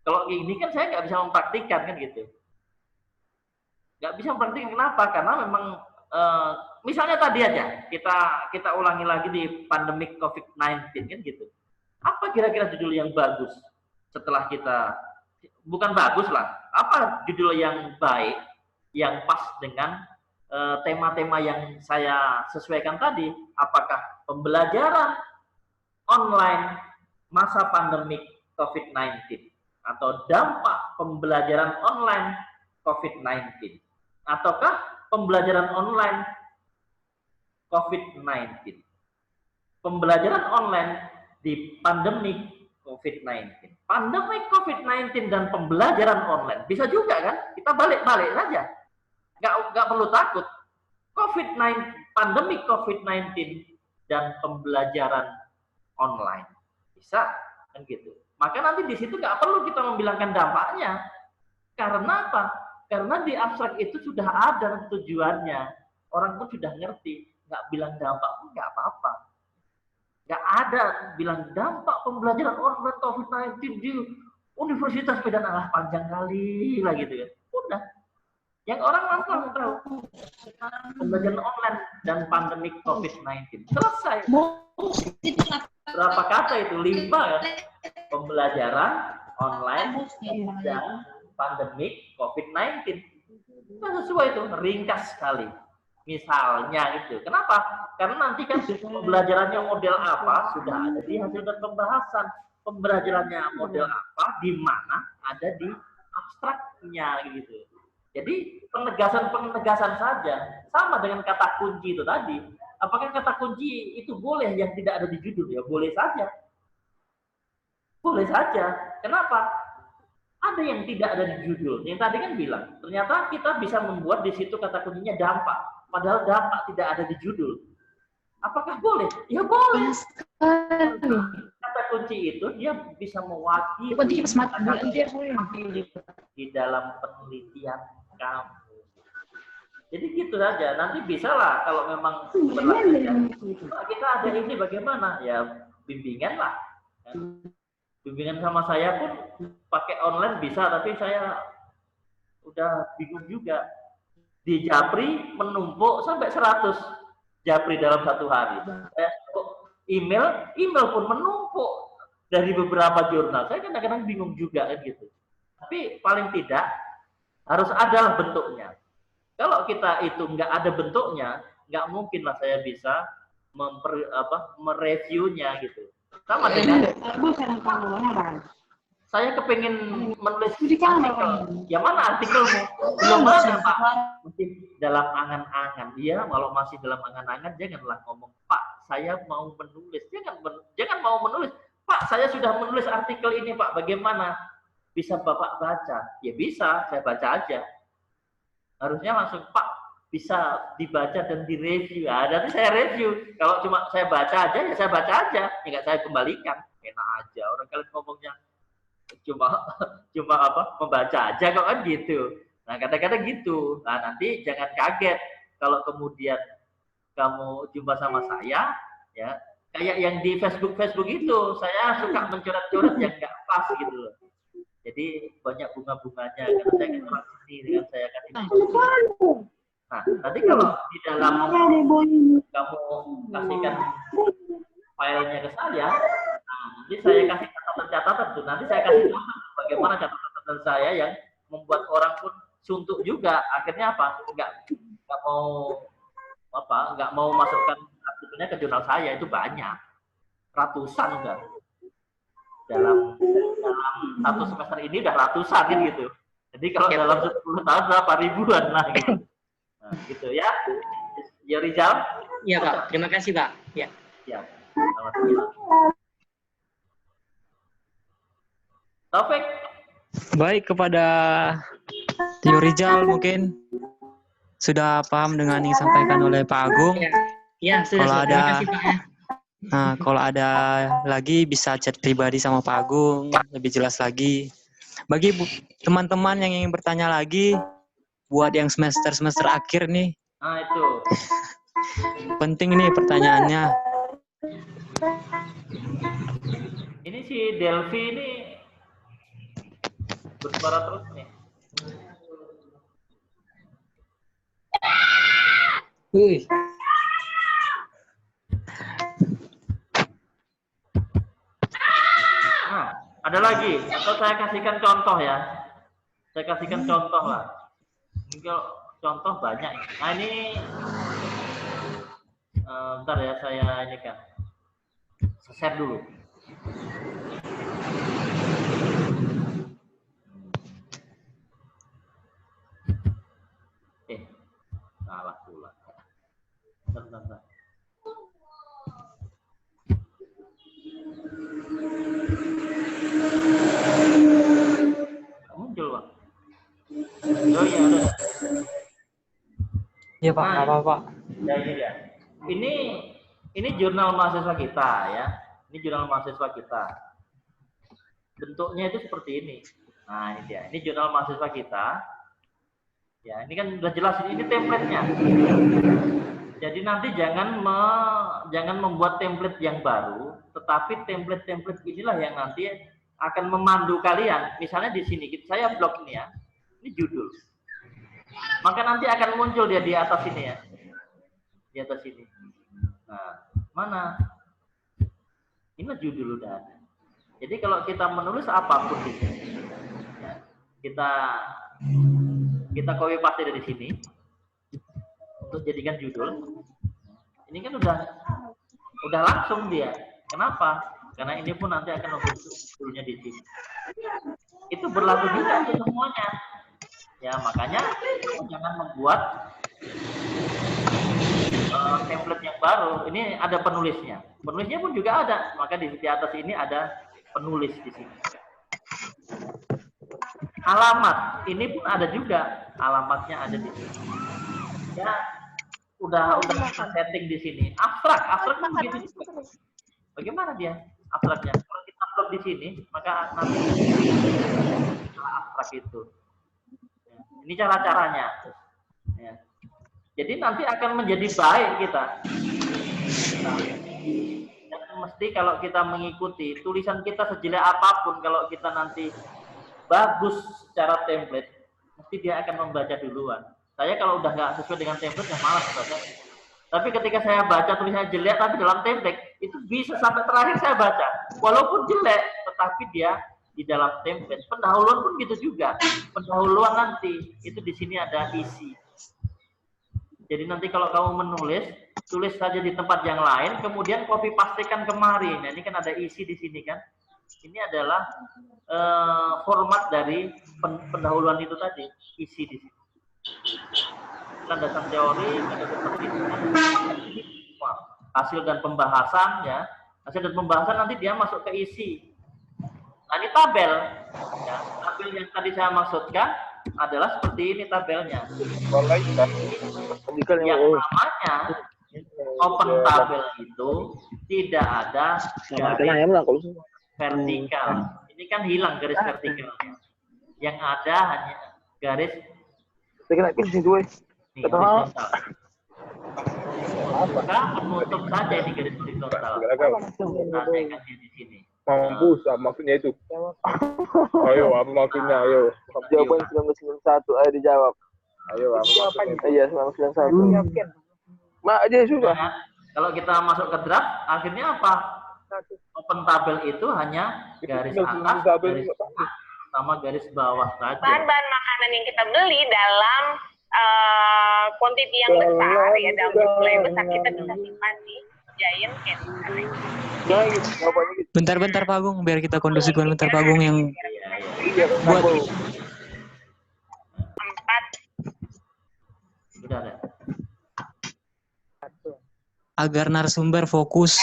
Kalau ini kan saya nggak bisa mempraktikkan kan gitu. Nggak bisa mempraktikkan kenapa? Karena memang misalnya tadi aja kita ulangi lagi di pandemik COVID-19 kan gitu. Apa kira-kira judul yang bagus setelah kita bukan bagus lah. Apa judul yang baik yang pas dengan tema-tema yang saya sesuaikan tadi? Apakah pembelajaran online masa pandemik COVID-19 atau dampak pembelajaran online COVID-19 ataukah pembelajaran online COVID-19? Pembelajaran online di pandemik COVID-19. Pandemik COVID-19 dan pembelajaran online. Bisa juga kan? Kita balik-balik saja. Nggak perlu takut. COVID-19, pandemik COVID-19 dan pembelajaran online. Bisa, kan gitu. Maka nanti di situ nggak perlu kita membilangkan dampaknya. Karena apa? Karena di abstrak itu sudah ada tujuannya. Orang pun sudah ngerti. Nggak bilang dampak pun nggak apa-apa. Nggak ada bilang dampak pembelajaran online COVID-19 di Universitas Medan. Panjang kali lah gitu ya. Udah. Yang orang langsung tahu. Pembelajaran online dan pandemik COVID-19. Selesai. Berapa kata itu? 5 ya. Pembelajaran online dan pandemik COVID-19. Itu sesuai itu. Ringkas sekali. Misalnya gitu. Kenapa? Karena nanti kan pembelajarannya model apa sudah ada di hasil dan pembahasan. Pembelajarannya model apa, di mana ada di abstraknya gitu. Jadi penegasan saja. Sama dengan kata kunci itu tadi. Apakah kata kunci itu boleh yang tidak ada di judul? Ya boleh saja. Boleh saja. Kenapa? Ada yang tidak ada di judul. Yang tadi kan bilang, ternyata kita bisa membuat di situ kata kuncinya dampak. Padahal dampak tidak ada di judul. Apakah boleh? Ya boleh. Kata kunci itu dia bisa mewakili di dalam penelitian kamu. Jadi gitu saja. Nanti bisa lah kalau memang kita ada ini bagaimana? Ya bimbingan lah. Bimbingan sama saya pun pakai online bisa, tapi saya udah bingung juga. Di Japri menumpuk sampai 100 Japri dalam satu hari. Email pun menumpuk dari beberapa jurnal. Saya kadang-kadang bingung juga kan gitu. Tapi paling tidak harus ada bentuknya. Kalau kita itu nggak ada bentuknya, nggak mungkin lah saya bisa mereviewnya gitu. Sama dengan saya kepengen menulis artikel. Ya mana artikelmu? Belum ada, Pak. Mungkin dalam angan-angan. Dia kalau masih dalam angan-angan, janganlah ngomong, Pak, saya mau menulis. Jangan mau menulis. Pak, saya sudah menulis artikel ini, Pak. Bagaimana? Bisa Bapak baca? Ya bisa, saya baca aja. Harusnya langsung, Pak, bisa dibaca dan direview. Nanti saya review. Kalau cuma saya baca aja, ya saya baca aja. Ya nggak saya kembalikan. Enak aja. Orang kalian ngomongnya cuma membaca aja kok kan gitu. Nah, kadang-kadang gitu. Nah, nanti jangan kaget kalau kemudian kamu jumpa sama saya, ya kayak yang di Facebook itu, saya suka mencoret-coret yang nggak pas gitu loh. Jadi banyak bunga-bunganya, karena saya kan orang sini, dengan saya kasih. Nah, nanti kalau di dalam kamu kasihkan filenya ke saya, nanti saya kasih catatan-catatan tuh. Nanti saya kasih tahu bagaimana catatan saya yang membuat orang pun suntuk juga. Akhirnya apa? Nggak mau masukkan artikelnya ke jurnal saya, itu banyak, ratusan udah. Dalam satu semester ini udah ratusan kan gitu. Jadi kalau dalam 10 tahun berapa ribuan lah gitu. Nah, gitu ya. Ya Rizal? Iya Pak, terima kasih Pak. Ya. Ya. Taufik. Baik, kepada Tio Rizal mungkin sudah paham dengan yang disampaikan oleh Pak Agung. Ya, sudah. Terima kasih Pak. Nah, kalau ada lagi bisa chat pribadi sama Pak Agung, lebih jelas lagi. Bagi teman-teman yang ingin bertanya lagi, buat yang semester akhir nih. Nah, itu. Penting nih pertanyaannya. Ini si Delvi ini bersuara terus nih. Wih. Nah, ada lagi, atau saya kasihkan contoh ya. Saya kasihkan contoh lah. Ini kalau contoh banyak. Nah ini, bentar ya, saya ini kan share dulu. Salah pula. Bentar. Muncul Pak. Oh iya ada. Iya Pak, Nah, apa Pak? Ya. Ini jurnal mahasiswa kita ya. Ini jurnal mahasiswa kita. Bentuknya itu seperti ini. Nah ini dia. Ini jurnal mahasiswa kita. Ya ini kan udah jelas ini template-nya. Jadi nanti jangan membuat template yang baru, tetapi template inilah yang nanti akan memandu kalian. Misalnya di sini saya blok ini ya. Ini judul. Maka nanti akan muncul dia di atas ini ya. Di atas ini. Nah, mana? Ini judul udah ada. Jadi kalau kita menulis apapun di sini, ya, kita copy paste dari sini untuk jadikan judul. Ini kan udah langsung dia. Kenapa? Karena ini pun nanti akan membentuk judulnya di sini. Itu berlaku juga untuk semuanya. Ya makanya jangan membuat template yang baru. Ini ada penulisnya. Penulisnya pun juga ada. Maka di atas ini ada penulis di sini. Alamat ini pun ada juga. Alamatnya ada di sini. Ya udah setting di sini. Abstrak pun begitu juga. Bagaimana dia abstraknya? Kalau kita upload di sini, maka nanti abstrak itu. Ini cara-caranya. Ya. Jadi nanti akan menjadi baik kita. Dan mesti kalau kita mengikuti tulisan kita sejelek apapun, kalau kita nanti bagus secara template, mesti dia akan membaca duluan. Saya kalau udah nggak sesuai dengan template, ya malas baca. Tapi ketika saya baca tulisannya jelek, tapi dalam template, itu bisa sampai terakhir saya baca. Walaupun jelek, tetapi dia di dalam template. Pendahuluan pun gitu juga. Pendahuluan nanti, itu di sini ada isi. Jadi nanti kalau kamu menulis, tulis saja di tempat yang lain, kemudian copy pastekan kemari. Nah ini kan ada isi di sini kan. Ini adalah format dari pendahuluan itu tadi, isi di sini. Landasan teori, hasil dan pembahasan ya. Hasil dan pembahasan nanti dia masuk ke isi. Nah ini tabel. Ya, tabel yang tadi saya maksudkan adalah seperti ini tabelnya. yang namanya open tabel itu tidak ada garis vertikal. Ini kan hilang garis vertikalnya. Yang ada hanya garis horizontal. Maka menutup saja ini garis horizontal. Nanti kan di sini. Mampus, maksudnya itu. Ayo, apa maksudnya? Ayo. Jawaban 1991, ayo dijawab. Ayo, apa maksudnya? Iya, 1991. Mak aja sudah. Kalau kita masuk ke draft, akhirnya apa? Open tabel itu hanya garis atas, garis tengah, sama garis bawah saja. Bahan-bahan makanan yang kita beli dalam quantity yang besar, ya dalam jumlah yang besar, kita bisa simpan di Giant Candy. Bentar-bentar Pak Agung, biar kita kondisikan bentar Pak Agung yang buat Sudah ada. agar narasumber fokus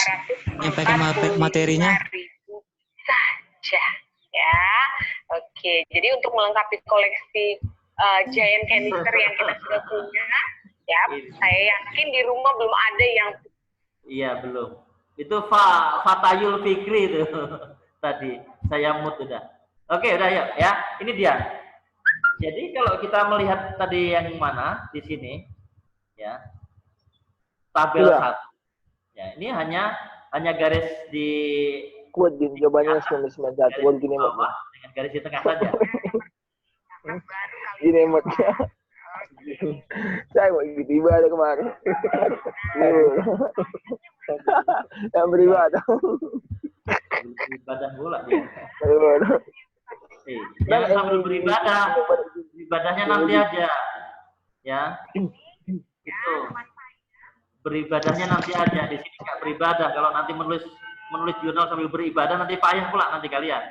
menyampaikan materinya. Saja, ya. Oke, jadi untuk melengkapi koleksi Giant Canister yang kita sudah punya, ya, saya yakin di rumah belum ada yang. Iya, belum. Itu Fatayul Fikri itu tadi. Saya mood udah. Oke, udah yuk ya. Ini dia. Jadi kalau kita melihat tadi yang mana di sini, ya, tabel 1. Ya, ini hanya garis di kuat jawabannya 1991. Kuat gini bawah, dengan garis di tengah saja. Gini emotnya. Saya mau ikut ibadah kemarin. Yang beribadah. Beribadah pula dia. Jangan sambil beribadah. Ibadahnya nanti aja. Ya. Itu. Beribadahnya nanti aja. Di sini nggak beribadah. Kalau nanti menulis jurnal sambil beribadah, nanti payah pula nanti kalian.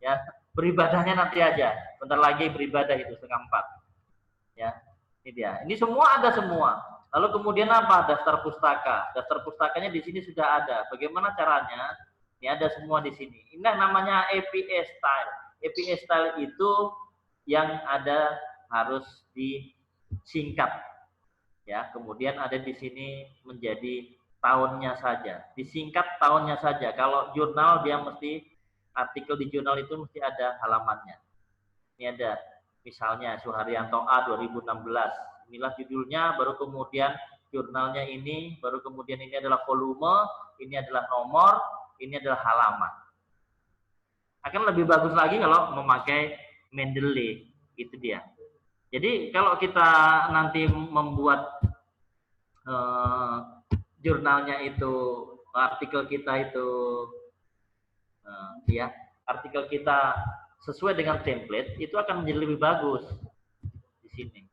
Ya. Beribadahnya nanti aja. Bentar lagi beribadah itu 3:30. Ya. Ini dia. Ini semua ada semua. Lalu kemudian apa? Daftar pustaka. Daftar pustakanya di sini sudah ada. Bagaimana caranya? Ini ada semua di sini. Ini yang namanya APA style. APA style itu yang ada harus disingkat. Ya, kemudian ada di sini menjadi tahunnya saja. Disingkat tahunnya saja. Kalau jurnal dia mesti artikel di jurnal itu mesti ada halamannya. Ini ada misalnya Suharyanto A 2016. Inilah judulnya, baru kemudian jurnalnya ini, baru kemudian ini adalah volume, ini adalah nomor, ini adalah halaman. Akan lebih bagus lagi kalau memakai Mendeley, itu dia. Jadi kalau kita nanti membuat jurnalnya itu, artikel kita itu, ya, artikel kita sesuai dengan template, itu akan menjadi lebih bagus di sini.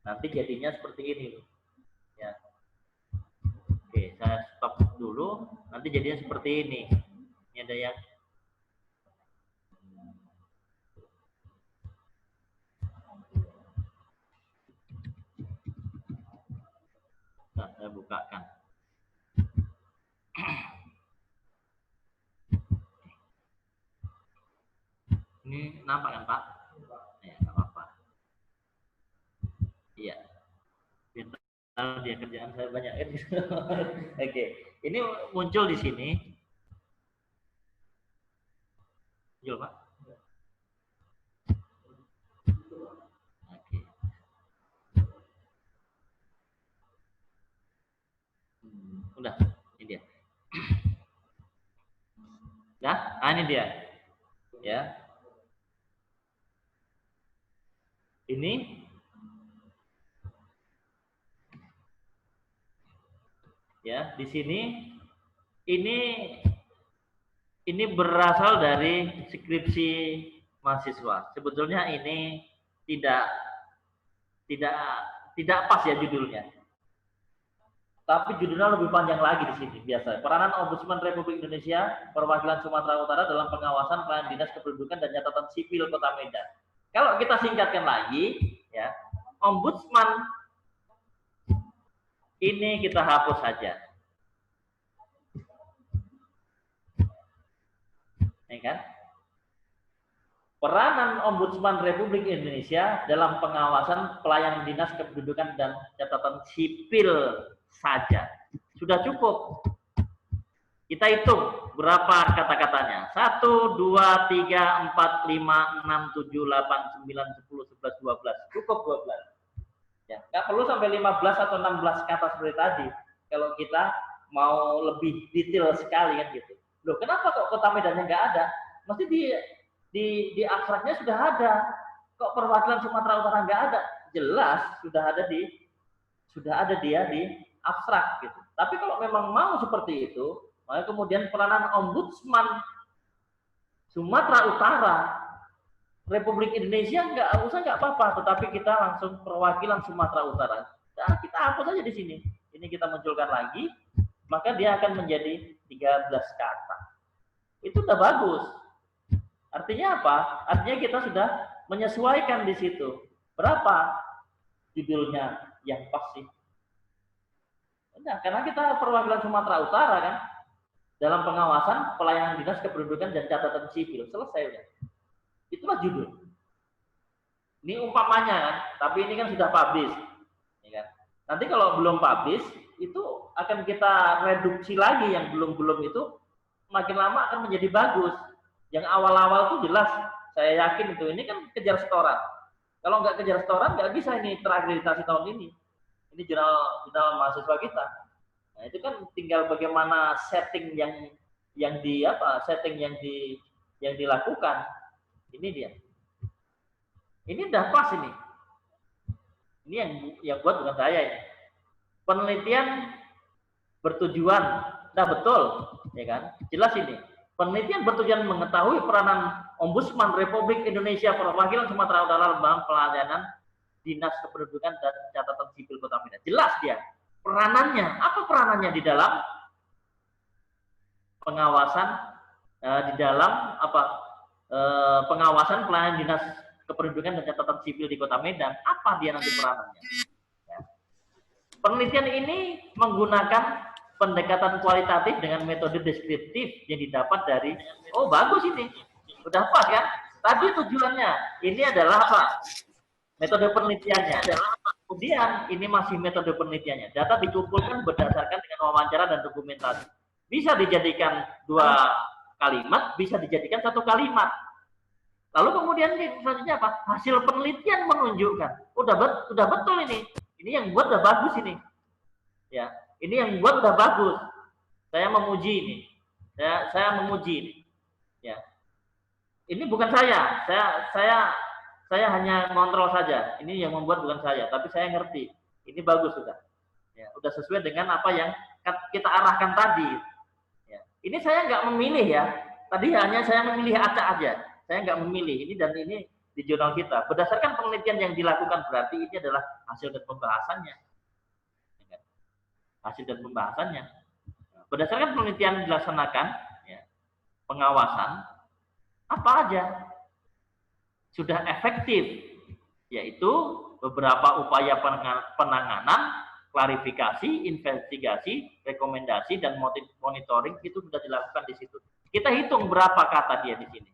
Nanti jadinya seperti ini, ya. Oke, saya stop dulu. Nanti jadinya seperti ini. Ini ada yang saya bukakan. Ini nampak kan Pak? Ya, nggak apa-apa. Iya. Dia kerjaan saya banyak kan. Oke, ini muncul di sini. Muncul Pak. Oke. Udah, ini dia. Nah, ini dia. Ya. Ini ya, di sini ini berasal dari skripsi mahasiswa. Sebetulnya ini tidak pas ya judulnya. Tapi judulnya lebih panjang lagi di sini biasa. Peranan Ombudsman Republik Indonesia Perwakilan Sumatera Utara dalam pengawasan pelayanan dinas kependudukan dan catatan sipil Kota Medan. Kalau kita singkatkan lagi, ya, Ombudsman ini kita hapus saja. Ya kan? peranan Ombudsman Republik Indonesia dalam pengawasan pelayanan dinas kependudukan dan catatan sipil saja sudah cukup. Kita hitung berapa kata-katanya. 1, 2, 3, 4, 5, 6, 7, 8, 9, 10, 11, 12. Cukup 12. Ya, nggak perlu sampai 15 atau 16 kata seperti tadi. Kalau kita mau lebih detail sekali kan gitu. Loh, kenapa kok Kota Medannya nggak ada? Mesti di abstraknya sudah ada. Kok perwakilan Sumatera Utara nggak ada? Jelas sudah ada dia di abstrak gitu. Tapi kalau memang mau seperti itu, maka kemudian peranan Ombudsman Sumatera Utara Republik Indonesia nggak apa-apa, tetapi kita langsung perwakilan Sumatera Utara. Nah, kita hapus aja di sini. Ini kita munculkan lagi, maka dia akan menjadi 13 kata. Itu udah bagus. Artinya apa? Artinya kita sudah menyesuaikan di situ. Berapa judulnya yang pas sih? Nah, karena kita perwakilan Sumatera Utara kan, dalam pengawasan pelayanan dinas kependudukan dan catatan sipil. Selesai udah. Itulah judul. Ini umpamanya kan, tapi ini kan sudah publish. Ya kan? Nanti kalau belum publish, itu akan kita reduksi lagi yang belum-belum itu, makin lama akan menjadi bagus. Yang awal-awal tuh jelas, saya yakin itu, ini kan kejar setoran. Kalau nggak kejar setoran, nggak bisa ini terakreditasi tahun ini. Ini jurnal mahasiswa kita. Nah, itu kan tinggal bagaimana setting yang dilakukan. Ini dia. Ini udah pas ini. Ini yang buat bukan saya ini. Penelitian bertujuan, nah betul, ya kan? Jelas ini. Penelitian bertujuan mengetahui peranan Ombudsman Republik Indonesia perwakilan Sumatera Utara dalam pelayanan dinas kependudukan dan catatan sipil Kota Medan. Jelas dia. Peranannya, apa peranannya di dalam pengawasan, pengawasan pelayanan dinas kependudukan dan catatan sipil di Kota Medan? Apa dia nanti peranannya? Ya. Penelitian ini menggunakan pendekatan kualitatif dengan metode deskriptif yang didapat dari, oh bagus ini, udah pas kan? Tadi tujuannya, ini adalah apa? Metode penelitiannya. Kemudian ini masih metode penelitiannya. Data dikumpulkan berdasarkan dengan wawancara dan dokumentasi. Bisa dijadikan 2 kalimat, bisa dijadikan 1 kalimat. Lalu kemudian selanjutnya apa? Hasil penelitian menunjukkan, udah betul ini. Ini yang buat udah bagus ini. Ya, ini yang buat udah bagus. Saya memuji ini. Saya memuji ini. Ya. Ini bukan saya hanya ngontrol saja. Ini yang membuat bukan saya, tapi saya ngerti. Ini bagus sudah. Ya, udah sesuai dengan apa yang kita arahkan tadi. Ya. Ini saya nggak memilih ya. Tadi hanya saya memilih acak aja. Saya nggak memilih ini dan ini di jurnal kita. Berdasarkan penelitian yang dilakukan berarti ini adalah hasil dan pembahasannya. Ya. Hasil dan pembahasannya. Berdasarkan penelitian dilaksanakan, ya, pengawasan apa aja sudah efektif, yaitu beberapa upaya penanganan, klarifikasi, investigasi, rekomendasi, dan monitoring itu sudah dilakukan di situ. Kita hitung berapa kata dia di sini.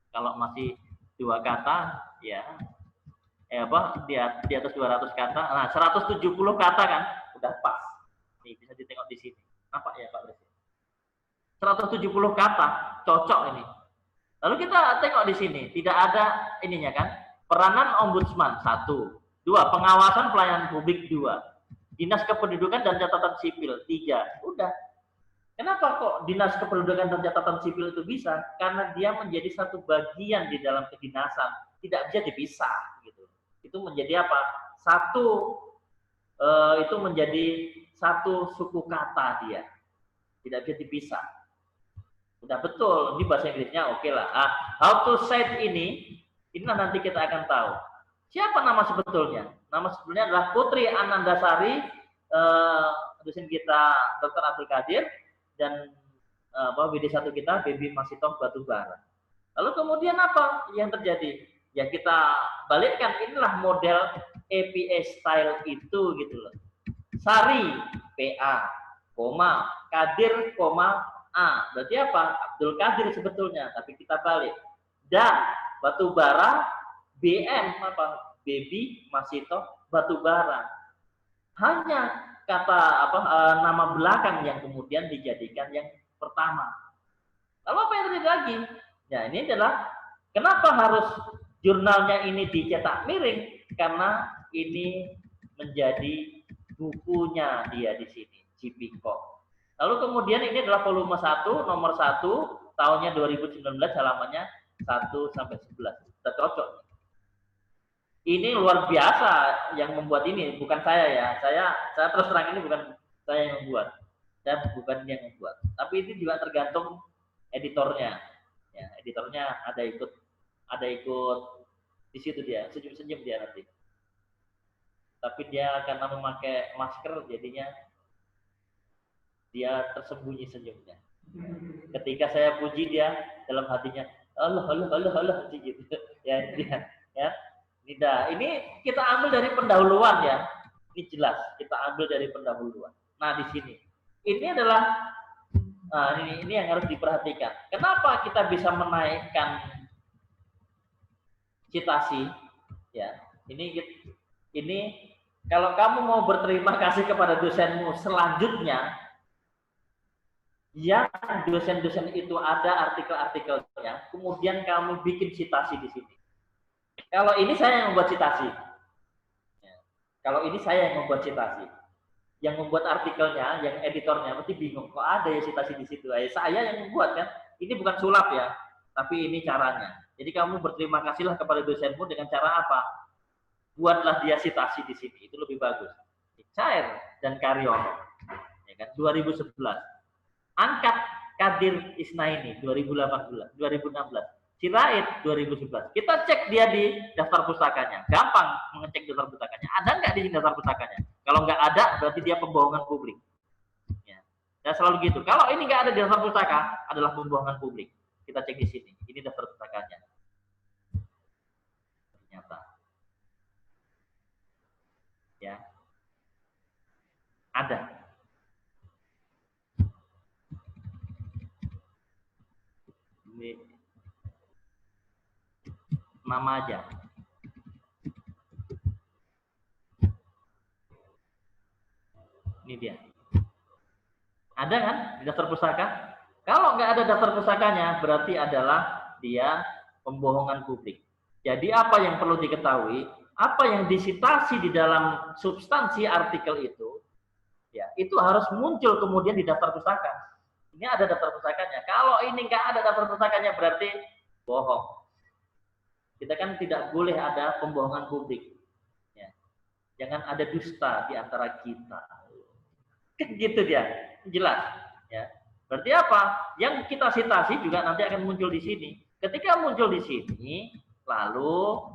Kalau masih 2 kata, ya, di atas 200 kata, nah 170 kata kan, udah pas. Nih bisa ditengok di sini. Apa ya Pak Presiden? 170 kata, cocok ini. Lalu kita tengok di sini, tidak ada ininya kan? Peranan Ombudsman 1, 2, pengawasan pelayanan publik 2, Dinas Kependudukan dan Catatan Sipil 3. Udah. Kenapa kok Dinas Kependudukan dan Catatan Sipil itu bisa? Karena dia menjadi satu bagian di dalam kedinasan, tidak bisa dipisah gitu. Itu menjadi apa? Itu menjadi satu suku kata dia. Tidak bisa dipisah. Udah betul, ini bahasa Inggrisnya oke lah. How to say inilah nanti kita akan tahu. Siapa nama sebetulnya? Nama sebetulnya adalah Putri Anandasari, dosen kita Dr. Abdul Qadir, dan WD1 kita Baby Masitoh Batubara. Lalu kemudian apa yang terjadi? Ya kita balikkan, inilah model APA style itu gitu loh. Sari, PA, koma, Qadir, koma, A. Berarti apa? Abdul Qadir sebetulnya, tapi kita balik. dan batu bara BM apa baby masih toh batu bara. Hanya kata nama belakang yang kemudian dijadikan yang pertama. Lalu apa yang terjadi lagi? Ya, ini adalah kenapa harus jurnalnya ini dicetak miring? Karena ini menjadi bukunya dia di sini, Cipiko. Lalu kemudian ini adalah volume 1, nomor 1, tahunnya 2019, halamannya 1 sampai 11. Sudah cocok. Ini luar biasa yang membuat ini, bukan saya ya. Saya terus terang ini bukan saya yang membuat. Saya bukan yang membuat. Tapi itu juga tergantung editornya. Ya, editornya ada ikut di situ dia, senyum-senyum dia nanti. Tapi dia karena memakai masker jadinya dia tersembunyi senyumnya. Ketika saya puji dia dalam hatinya, Allah gitu. Ya, ya. Ini kita ambil dari pendahuluan ya. Ini jelas kita ambil dari pendahuluan. Nah, di sini. Ini adalah ini yang harus diperhatikan. Kenapa kita bisa menaikkan citasi? Ya, ini kalau kamu mau berterima kasih kepada dosenmu selanjutnya, yang dosen-dosen itu ada artikel-artikelnya, kemudian kamu bikin citasi di sini. Kalau ini saya yang membuat citasi. Ya. Kalau ini saya yang membuat citasi. Yang membuat artikelnya, yang editornya, pasti bingung. Kok ada ya citasi di situ? Saya yang membuat kan. Ini bukan sulap ya. Tapi ini caranya. Jadi kamu berterima kasihlah kepada dosenmu dengan cara apa? Buatlah dia citasi di sini. Itu lebih bagus. Cair dan Karyono. Ya kan? 2011. Angkat Kadir Isnaini 2016. Sirait 2011. Kita cek dia di daftar pustakanya. Gampang mengecek daftar pustakanya. Ada nggak di daftar pustakanya? Kalau nggak ada, berarti dia pembohongan publik. Ya. Dan selalu gitu. Kalau ini nggak ada di daftar pustaka, adalah pembohongan publik. Kita cek di sini. Ini daftar pustakanya. Ternyata. Ya. Ada. Ini nama aja. Ini dia. Ada kan di daftar pustaka? Kalau nggak ada daftar pustakanya, berarti adalah dia pembohongan publik. Jadi apa yang perlu diketahui, apa yang disitasi di dalam substansi artikel itu, ya itu harus muncul kemudian di daftar pustaka. Ini ada daftar pustakanya. Kalau ini nggak ada daftar pustakanya, berarti bohong. Kita kan tidak boleh ada pembohongan publik. Ya. Jangan ada dusta di antara kita. Kan gitu dia, jelas. Ya. Berarti apa? Yang kita citasi juga nanti akan muncul di sini. Ketika muncul di sini, lalu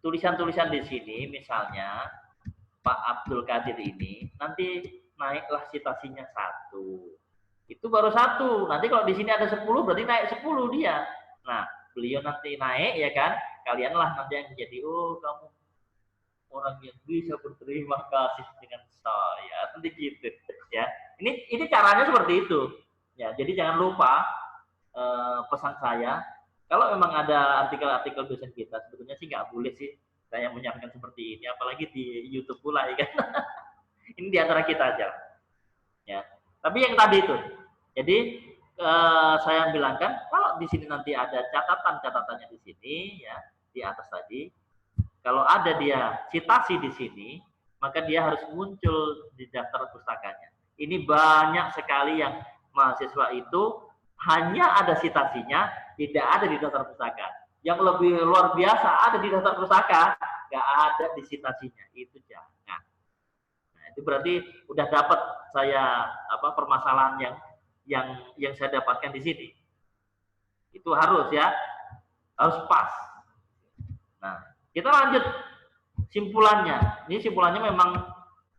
tulisan-tulisan di sini, misalnya Pak Abdul Qadir ini, nanti naiklah citasinya 1. Itu baru 1. Nanti kalau di sini ada 10, berarti naik 10 dia. Nah, beliau nanti naik ya kan, kalianlah nanti yang jadi, oh kamu orang yang bisa berterima kasih dengan saya, nanti gitu ya. Ini caranya seperti itu ya. Jadi jangan lupa pesan saya, kalau memang ada artikel-artikel dosen kita, sebetulnya sih nggak boleh sih saya menyampaikan seperti ini, apalagi di YouTube pula ya kan. Ini di antara kita aja ya. Tapi yang tadi itu, jadi saya bilangkan kalau di sini nanti ada catatannya di sini ya, di atas tadi, kalau ada dia citasi di sini, maka dia harus muncul di daftar pustakanya. Ini banyak sekali yang mahasiswa itu hanya ada citasinya, tidak ada di daftar pustaka. Yang lebih luar biasa ada di daftar pustaka, nggak ada di citasinya. Itu jangan. Nah, itu berarti udah dapat saya permasalahan yang saya dapatkan di sini. Itu harus ya, harus pas. Nah, kita lanjut simpulannya. Ini simpulannya memang,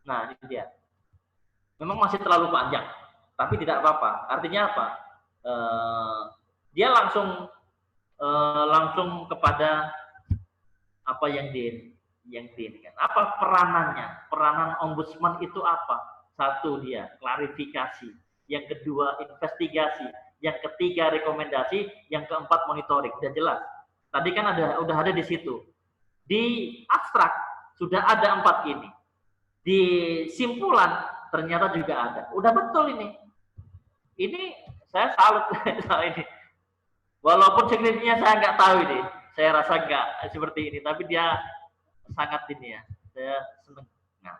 nah ini dia. Memang masih terlalu panjang, tapi tidak apa-apa. Artinya apa? Dia langsung kepada apa yang diinginkan. Apa peranannya? Peranan ombudsman itu apa? 1 dia klarifikasi. Yang kedua investigasi, yang ketiga rekomendasi, yang keempat monitoring. Sudah jelas. Tadi kan udah ada di situ. Di abstrak sudah ada 4 ini. Di simpulan ternyata juga ada. Udah betul ini. Ini saya salut soal ini. Walaupun sebenarnya saya nggak tahu ini. Saya rasa nggak seperti ini. Tapi dia sangat ini ya. Saya senang. Nah,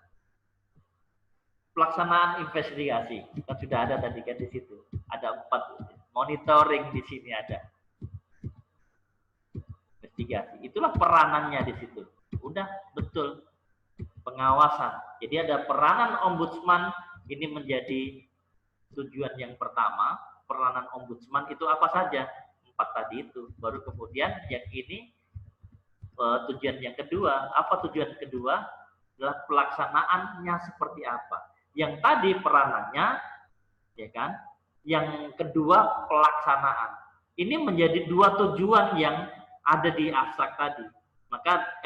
pelaksanaan investigasi. Kita sudah ada tadi kan di situ. Ada 4. Monitoring di sini ada. Investigasi. Itulah peranannya di situ. Udah betul. Pengawasan. Jadi ada peranan ombudsman ini menjadi tujuan yang pertama. Peranan ombudsman itu apa saja? 4 tadi itu. Baru kemudian yang ini tujuan yang kedua. Apa tujuan kedua? Adalah pelaksanaannya seperti apa. Yang tadi peranannya, ya kan? Yang kedua pelaksanaan. Ini menjadi 2 tujuan yang ada di abstrak tadi. Maka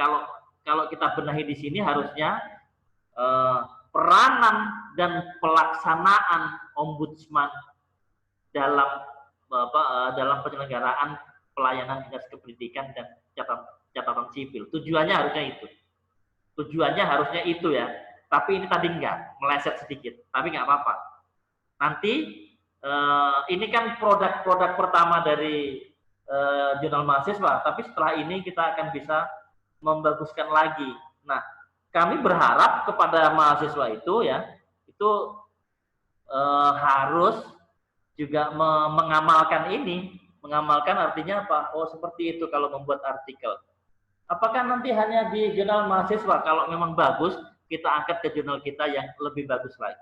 kalau kita benahi di sini harusnya peranan dan pelaksanaan ombudsman dalam penyelenggaraan pelayanan dinas kependidikan dan catatan sipil. Tujuannya harusnya itu. Tujuannya harusnya itu ya. Tapi ini tadi enggak, meleset sedikit. Tapi enggak apa-apa. Nanti ini kan produk pertama dari jurnal mahasiswa, tapi setelah ini kita akan bisa membaguskan lagi. Nah, kami berharap kepada mahasiswa itu ya, itu harus juga mengamalkan ini. Mengamalkan artinya apa? Oh, seperti itu kalau membuat artikel. Apakah nanti hanya di jurnal mahasiswa? Kalau memang bagus, kita angkat ke jurnal kita yang lebih bagus lagi.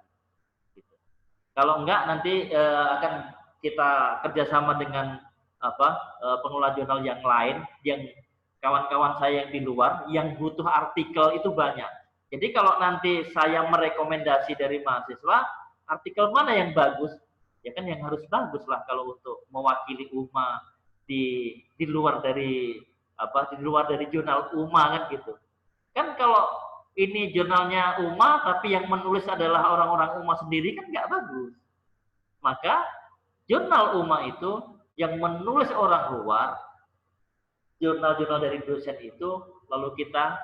Kalau enggak nanti akan kita kerjasama dengan pengelola jurnal yang lain, yang kawan-kawan saya yang di luar yang butuh artikel itu banyak. Jadi kalau nanti saya merekomendasi dari mahasiswa artikel mana yang bagus, ya kan yang harus bagus lah kalau untuk mewakili UMA di luar dari jurnal UMA kan gitu. Kan kalau ini jurnalnya UMA, tapi yang menulis adalah orang-orang UMA sendiri kan nggak bagus. Maka jurnal UMA itu yang menulis orang luar, jurnal-jurnal dari dosen itu, lalu kita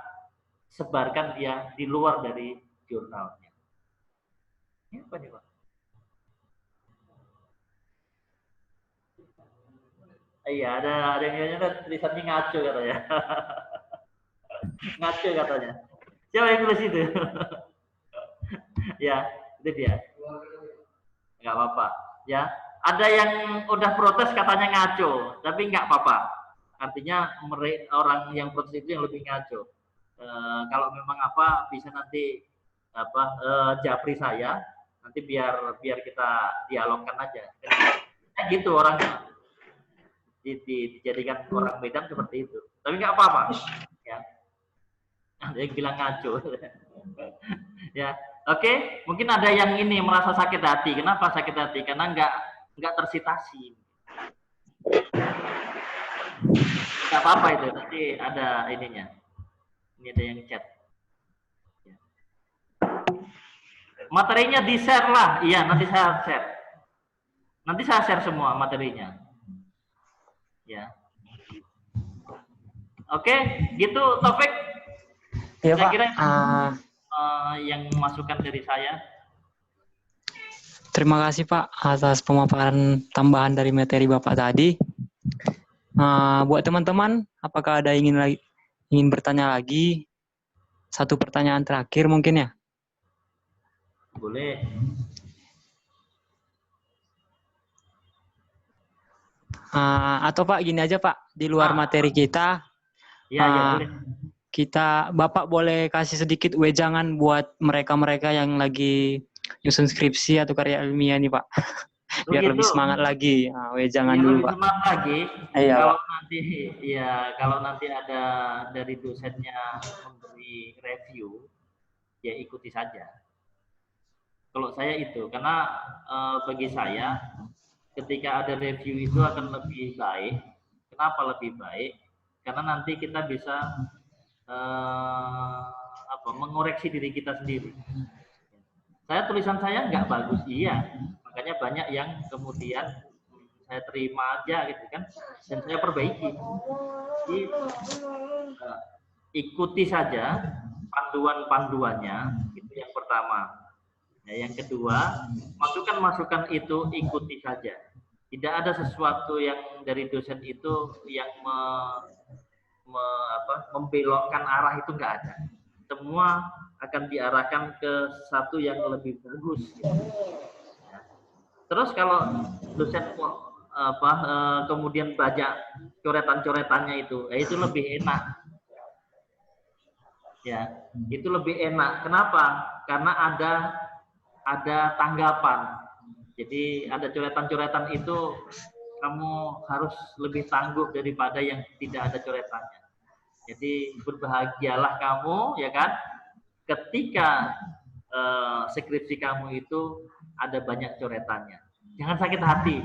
sebarkan dia di luar dari jurnalnya. Ini apa nih Pak? Iya, ada yang tulisannya ngaco katanya. Ngaco katanya. Siapa yang tulis itu? Ya, itu dia. Nggak apa-apa. Ya, ada yang udah protes katanya ngaco, tapi nggak apa-apa. Artinya orang yang protes itu yang lebih ngaco. Kalau memang bisa nanti japri saya, nanti biar kita dialogkan aja. Gitu orangnya. Dijadikan orang Medan seperti itu. Tapi nggak apa-apa. Ya. Ada yang bilang ngaco. Ya, oke. Mungkin ada yang ini merasa sakit hati. Kenapa sakit hati? Karena nggak tersitasi. Nggak apa-apa itu. Nanti ada ininya. Ini ada yang chat. Ya. Materinya di-share lah. Iya, nanti saya share. Nanti saya share semua materinya. Ya. Oke, gitu Taufik. Ya, saya Pak. kira yang masukan dari saya. Terima kasih Pak atas pemaparan tambahan dari materi Bapak tadi. Buat teman-teman, apakah ada ingin bertanya lagi? Satu pertanyaan terakhir mungkin ya? Boleh. Atau Pak gini aja Pak, di luar materi kita, ya boleh. Bapak boleh kasih sedikit wejangan buat mereka-mereka yang lagi nyusun skripsi atau karya ilmiah nih Pak, biar lebih semangat lagi. Wejangan dulu Pak. Semangat lagi. Iya, kalau nanti ada dari dosennya memberi review, ya ikuti saja. Kalau saya itu, karena bagi saya ketika ada review itu akan lebih baik. Kenapa lebih baik? Karena nanti kita bisa mengoreksi diri kita sendiri. Tulisan saya nggak bagus, iya. Makanya banyak yang kemudian saya terima aja gitu kan, dan saya perbaiki. Jadi ikuti saja panduan-panduannya, itu yang pertama. Ya, yang kedua, masukan-masukan itu ikuti saja. Tidak ada sesuatu yang dari dosen itu yang membelokkan arah, itu nggak ada. Semua akan diarahkan ke satu yang lebih bagus. Gitu. Ya. Terus kalau dosen kemudian baca coretan-coretannya itu lebih enak. Ya, itu lebih enak. Kenapa? Karena ada tanggapan. Jadi ada coretan-coretan itu kamu harus lebih tangguh daripada yang tidak ada coretannya. Jadi berbahagialah kamu, ya kan? Ketika skripsi kamu itu ada banyak coretannya. Jangan sakit hati.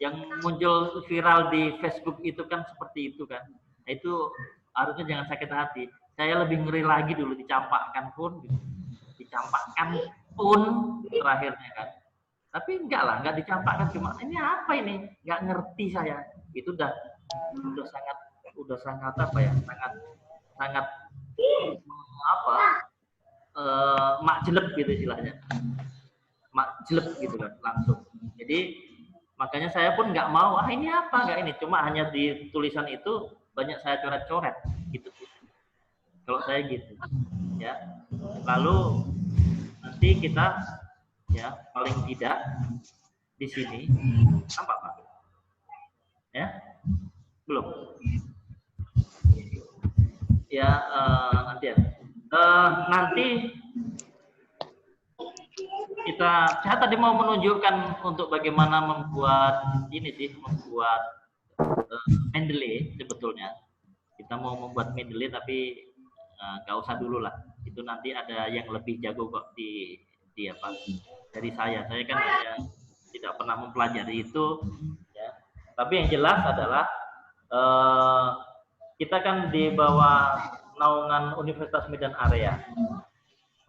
Yang muncul viral di Facebook itu kan seperti itu kan. Nah, itu harusnya jangan sakit hati. Saya lebih ngeri lagi dulu dicampakkan pun, gitu. Dicampakkan pun terakhirnya kan. Tapi enggak lah, enggak dicampakkan, cuma ini apa ini? Enggak ngerti saya. Itu udah sangat apa ya? Sangat makjeleb gitu istilahnya. Makjeleb gitu kan langsung. Jadi makanya saya pun nggak mau, ini apa, nggak ini, cuma hanya di tulisan itu banyak saya coret-coret gitu. Kalau saya gitu, ya. Lalu nanti kita, ya, paling tidak di sini nampak Pak? Ya, belum? Ya, nanti ya. Nanti saya tadi mau menunjukkan untuk bagaimana membuat Mendeley sebetulnya. Kita mau membuat Mendeley tapi nggak usah dulu lah. Itu nanti ada yang lebih jago kok dari saya. Saya kan tidak pernah mempelajari itu. Ya. Tapi yang jelas adalah kita kan di bawah naungan Universitas Medan Area.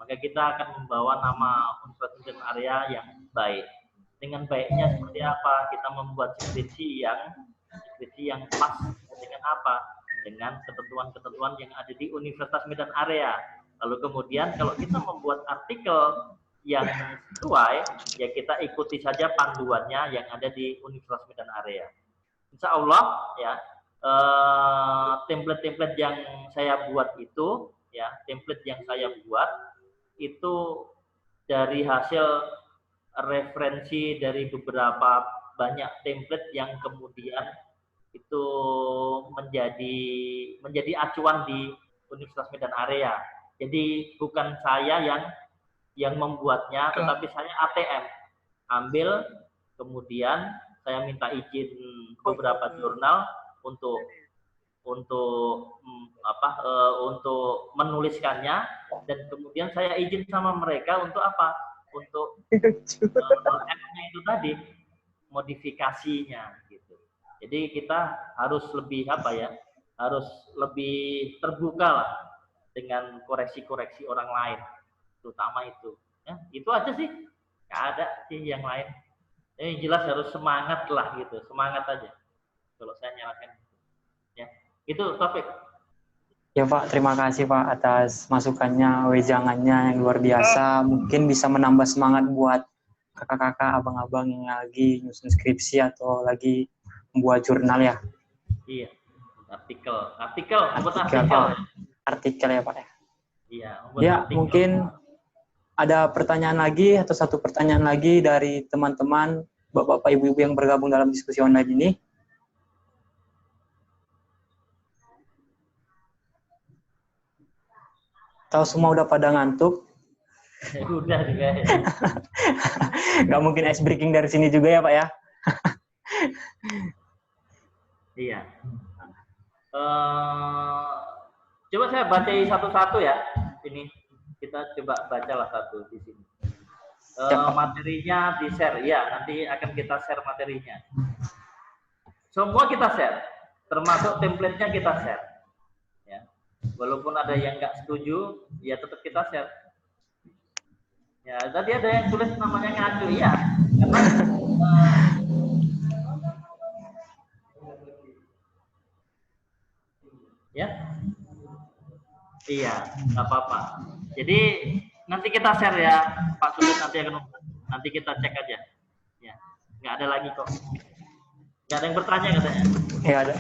Maka kita akan membawa nama Universitas Medan Area yang baik. Dengan baiknya seperti apa? Kita membuat skripsi yang pas dengan apa? Dengan ketentuan-ketentuan yang ada di Universitas Medan Area. Lalu kemudian kalau kita membuat artikel yang sesuai, ya kita ikuti saja panduannya yang ada di Universitas Medan Area. Insya Allah ya, template-template yang saya buat itu, ya template yang saya buat itu dari hasil referensi dari beberapa banyak template yang kemudian itu menjadi acuan di Universitas Medan Area. Jadi bukan saya yang membuatnya, tetapi saya ATM ambil, kemudian saya minta izin beberapa jurnal untuk menuliskannya, dan kemudian saya izin sama mereka untuk apa? Untuk itu tadi modifikasinya gitu. Jadi kita harus lebih harus lebih terbuka lah dengan koreksi-koreksi orang lain, terutama itu. Ya, itu aja sih. Nggak ada sih yang lain. Yang jelas harus semangat lah gitu, semangat aja. Kalau saya nyalakan. Ya, itu Taufik. Ya Pak, terima kasih Pak atas masukannya, wejangannya yang luar biasa. Mungkin bisa menambah semangat buat kakak-kakak, abang-abang yang lagi nyusun skripsi atau lagi membuat jurnal ya. Iya, artikel ya Pak ya. Iya. Ya, mungkin ada pertanyaan lagi atau satu pertanyaan lagi dari teman-teman, bapak-bapak, ibu-ibu yang bergabung dalam diskusi online ini. Tahu semua udah pada ngantuk? Udah juga ya. Nggak mungkin ice breaking dari sini juga ya Pak ya? Iya. Coba saya bacain satu-satu ya. Ini kita coba bacalah satu di sini. Materinya di share, ya nanti akan kita share materinya. Semua kita share, termasuk template-nya kita share. Ya. Walaupun ada yang nggak setuju, ya tetap kita share. Ya, tadi ada yang tulis namanya ngacu, ya. Karena Ya, iya, nggak apa-apa. Jadi nanti kita share ya, Pak Sulit nanti kita cek aja. Ya, nggak ada lagi kok. Nggak ada yang bertanya katanya. Ya ada.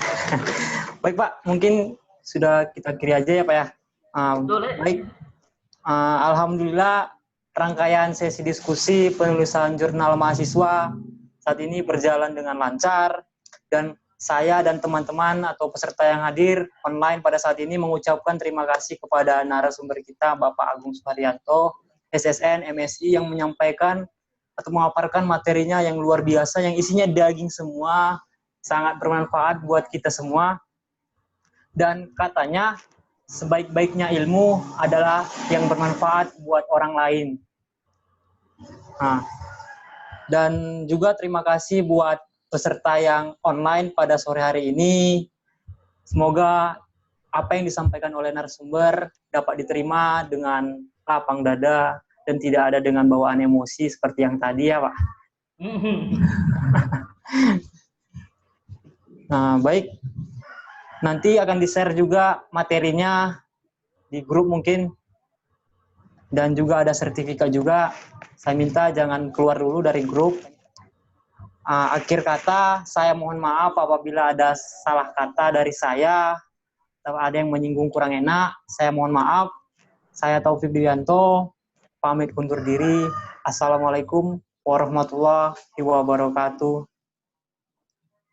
Baik Pak, mungkin sudah kita kiri aja ya Pak ya. Baik. Alhamdulillah rangkaian sesi diskusi penulisan jurnal mahasiswa saat ini berjalan dengan lancar, dan saya dan teman-teman atau peserta yang hadir online pada saat ini mengucapkan terima kasih kepada narasumber kita Bapak Agung Suharyanto, SSN, MSI, yang menyampaikan atau memaparkan materinya yang luar biasa, yang isinya daging semua, sangat bermanfaat buat kita semua. Dan katanya sebaik-baiknya ilmu adalah yang bermanfaat buat orang lain. Nah, dan juga terima kasih buat peserta yang online pada sore hari ini. Semoga apa yang disampaikan oleh narasumber dapat diterima dengan lapang dada dan tidak ada dengan bawaan emosi seperti yang tadi ya Pak. Nah, baik. Nanti akan di-share juga materinya di grup mungkin. Dan juga ada sertifikat juga. Saya minta jangan keluar dulu dari grup. Akhir kata, saya mohon maaf apabila ada salah kata dari saya, atau ada yang menyinggung kurang enak, saya mohon maaf. Saya Taufik Dianto, pamit undur diri. Assalamualaikum warahmatullahi wabarakatuh.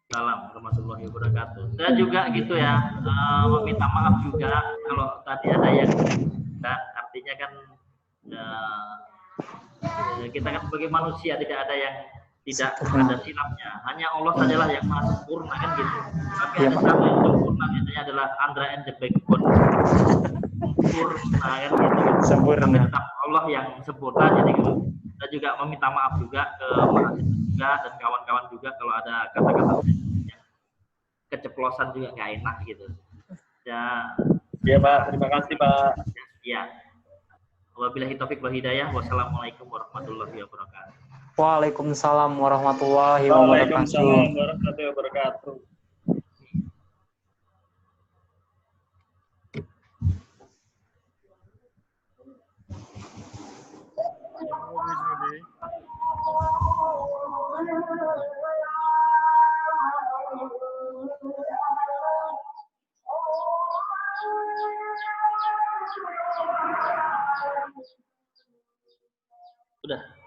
Salam warahmatullahi wabarakatuh. Saya juga gitu ya, meminta maaf juga kalau tadi ada yang artinya kan kita kan sebagai manusia tidak ada yang tidak ada silapnya. Hanya Allah sajalah yang maha sempurna kan gitu. Tapi ada satu yang sempurna, biasanya adalah Andra and the Backbone. Sempurna kan gitu. Sempurna. Tetap Allah yang sempurna. Jadi kita juga meminta maaf juga ke mahasiswa juga dan kawan-kawan juga kalau ada kata-kata yang keceplosan juga nggak enak gitu. Ya. Iya Pak, terima kasih Pak. Ya. Wabillahi taufik wal hidayah. Wassalamualaikum warahmatullahi wabarakatuh. Waalaikumsalam warahmatullahi wabarakatuh. Waalaikumsalam warahmatullahi wabarakatuh. Sudah.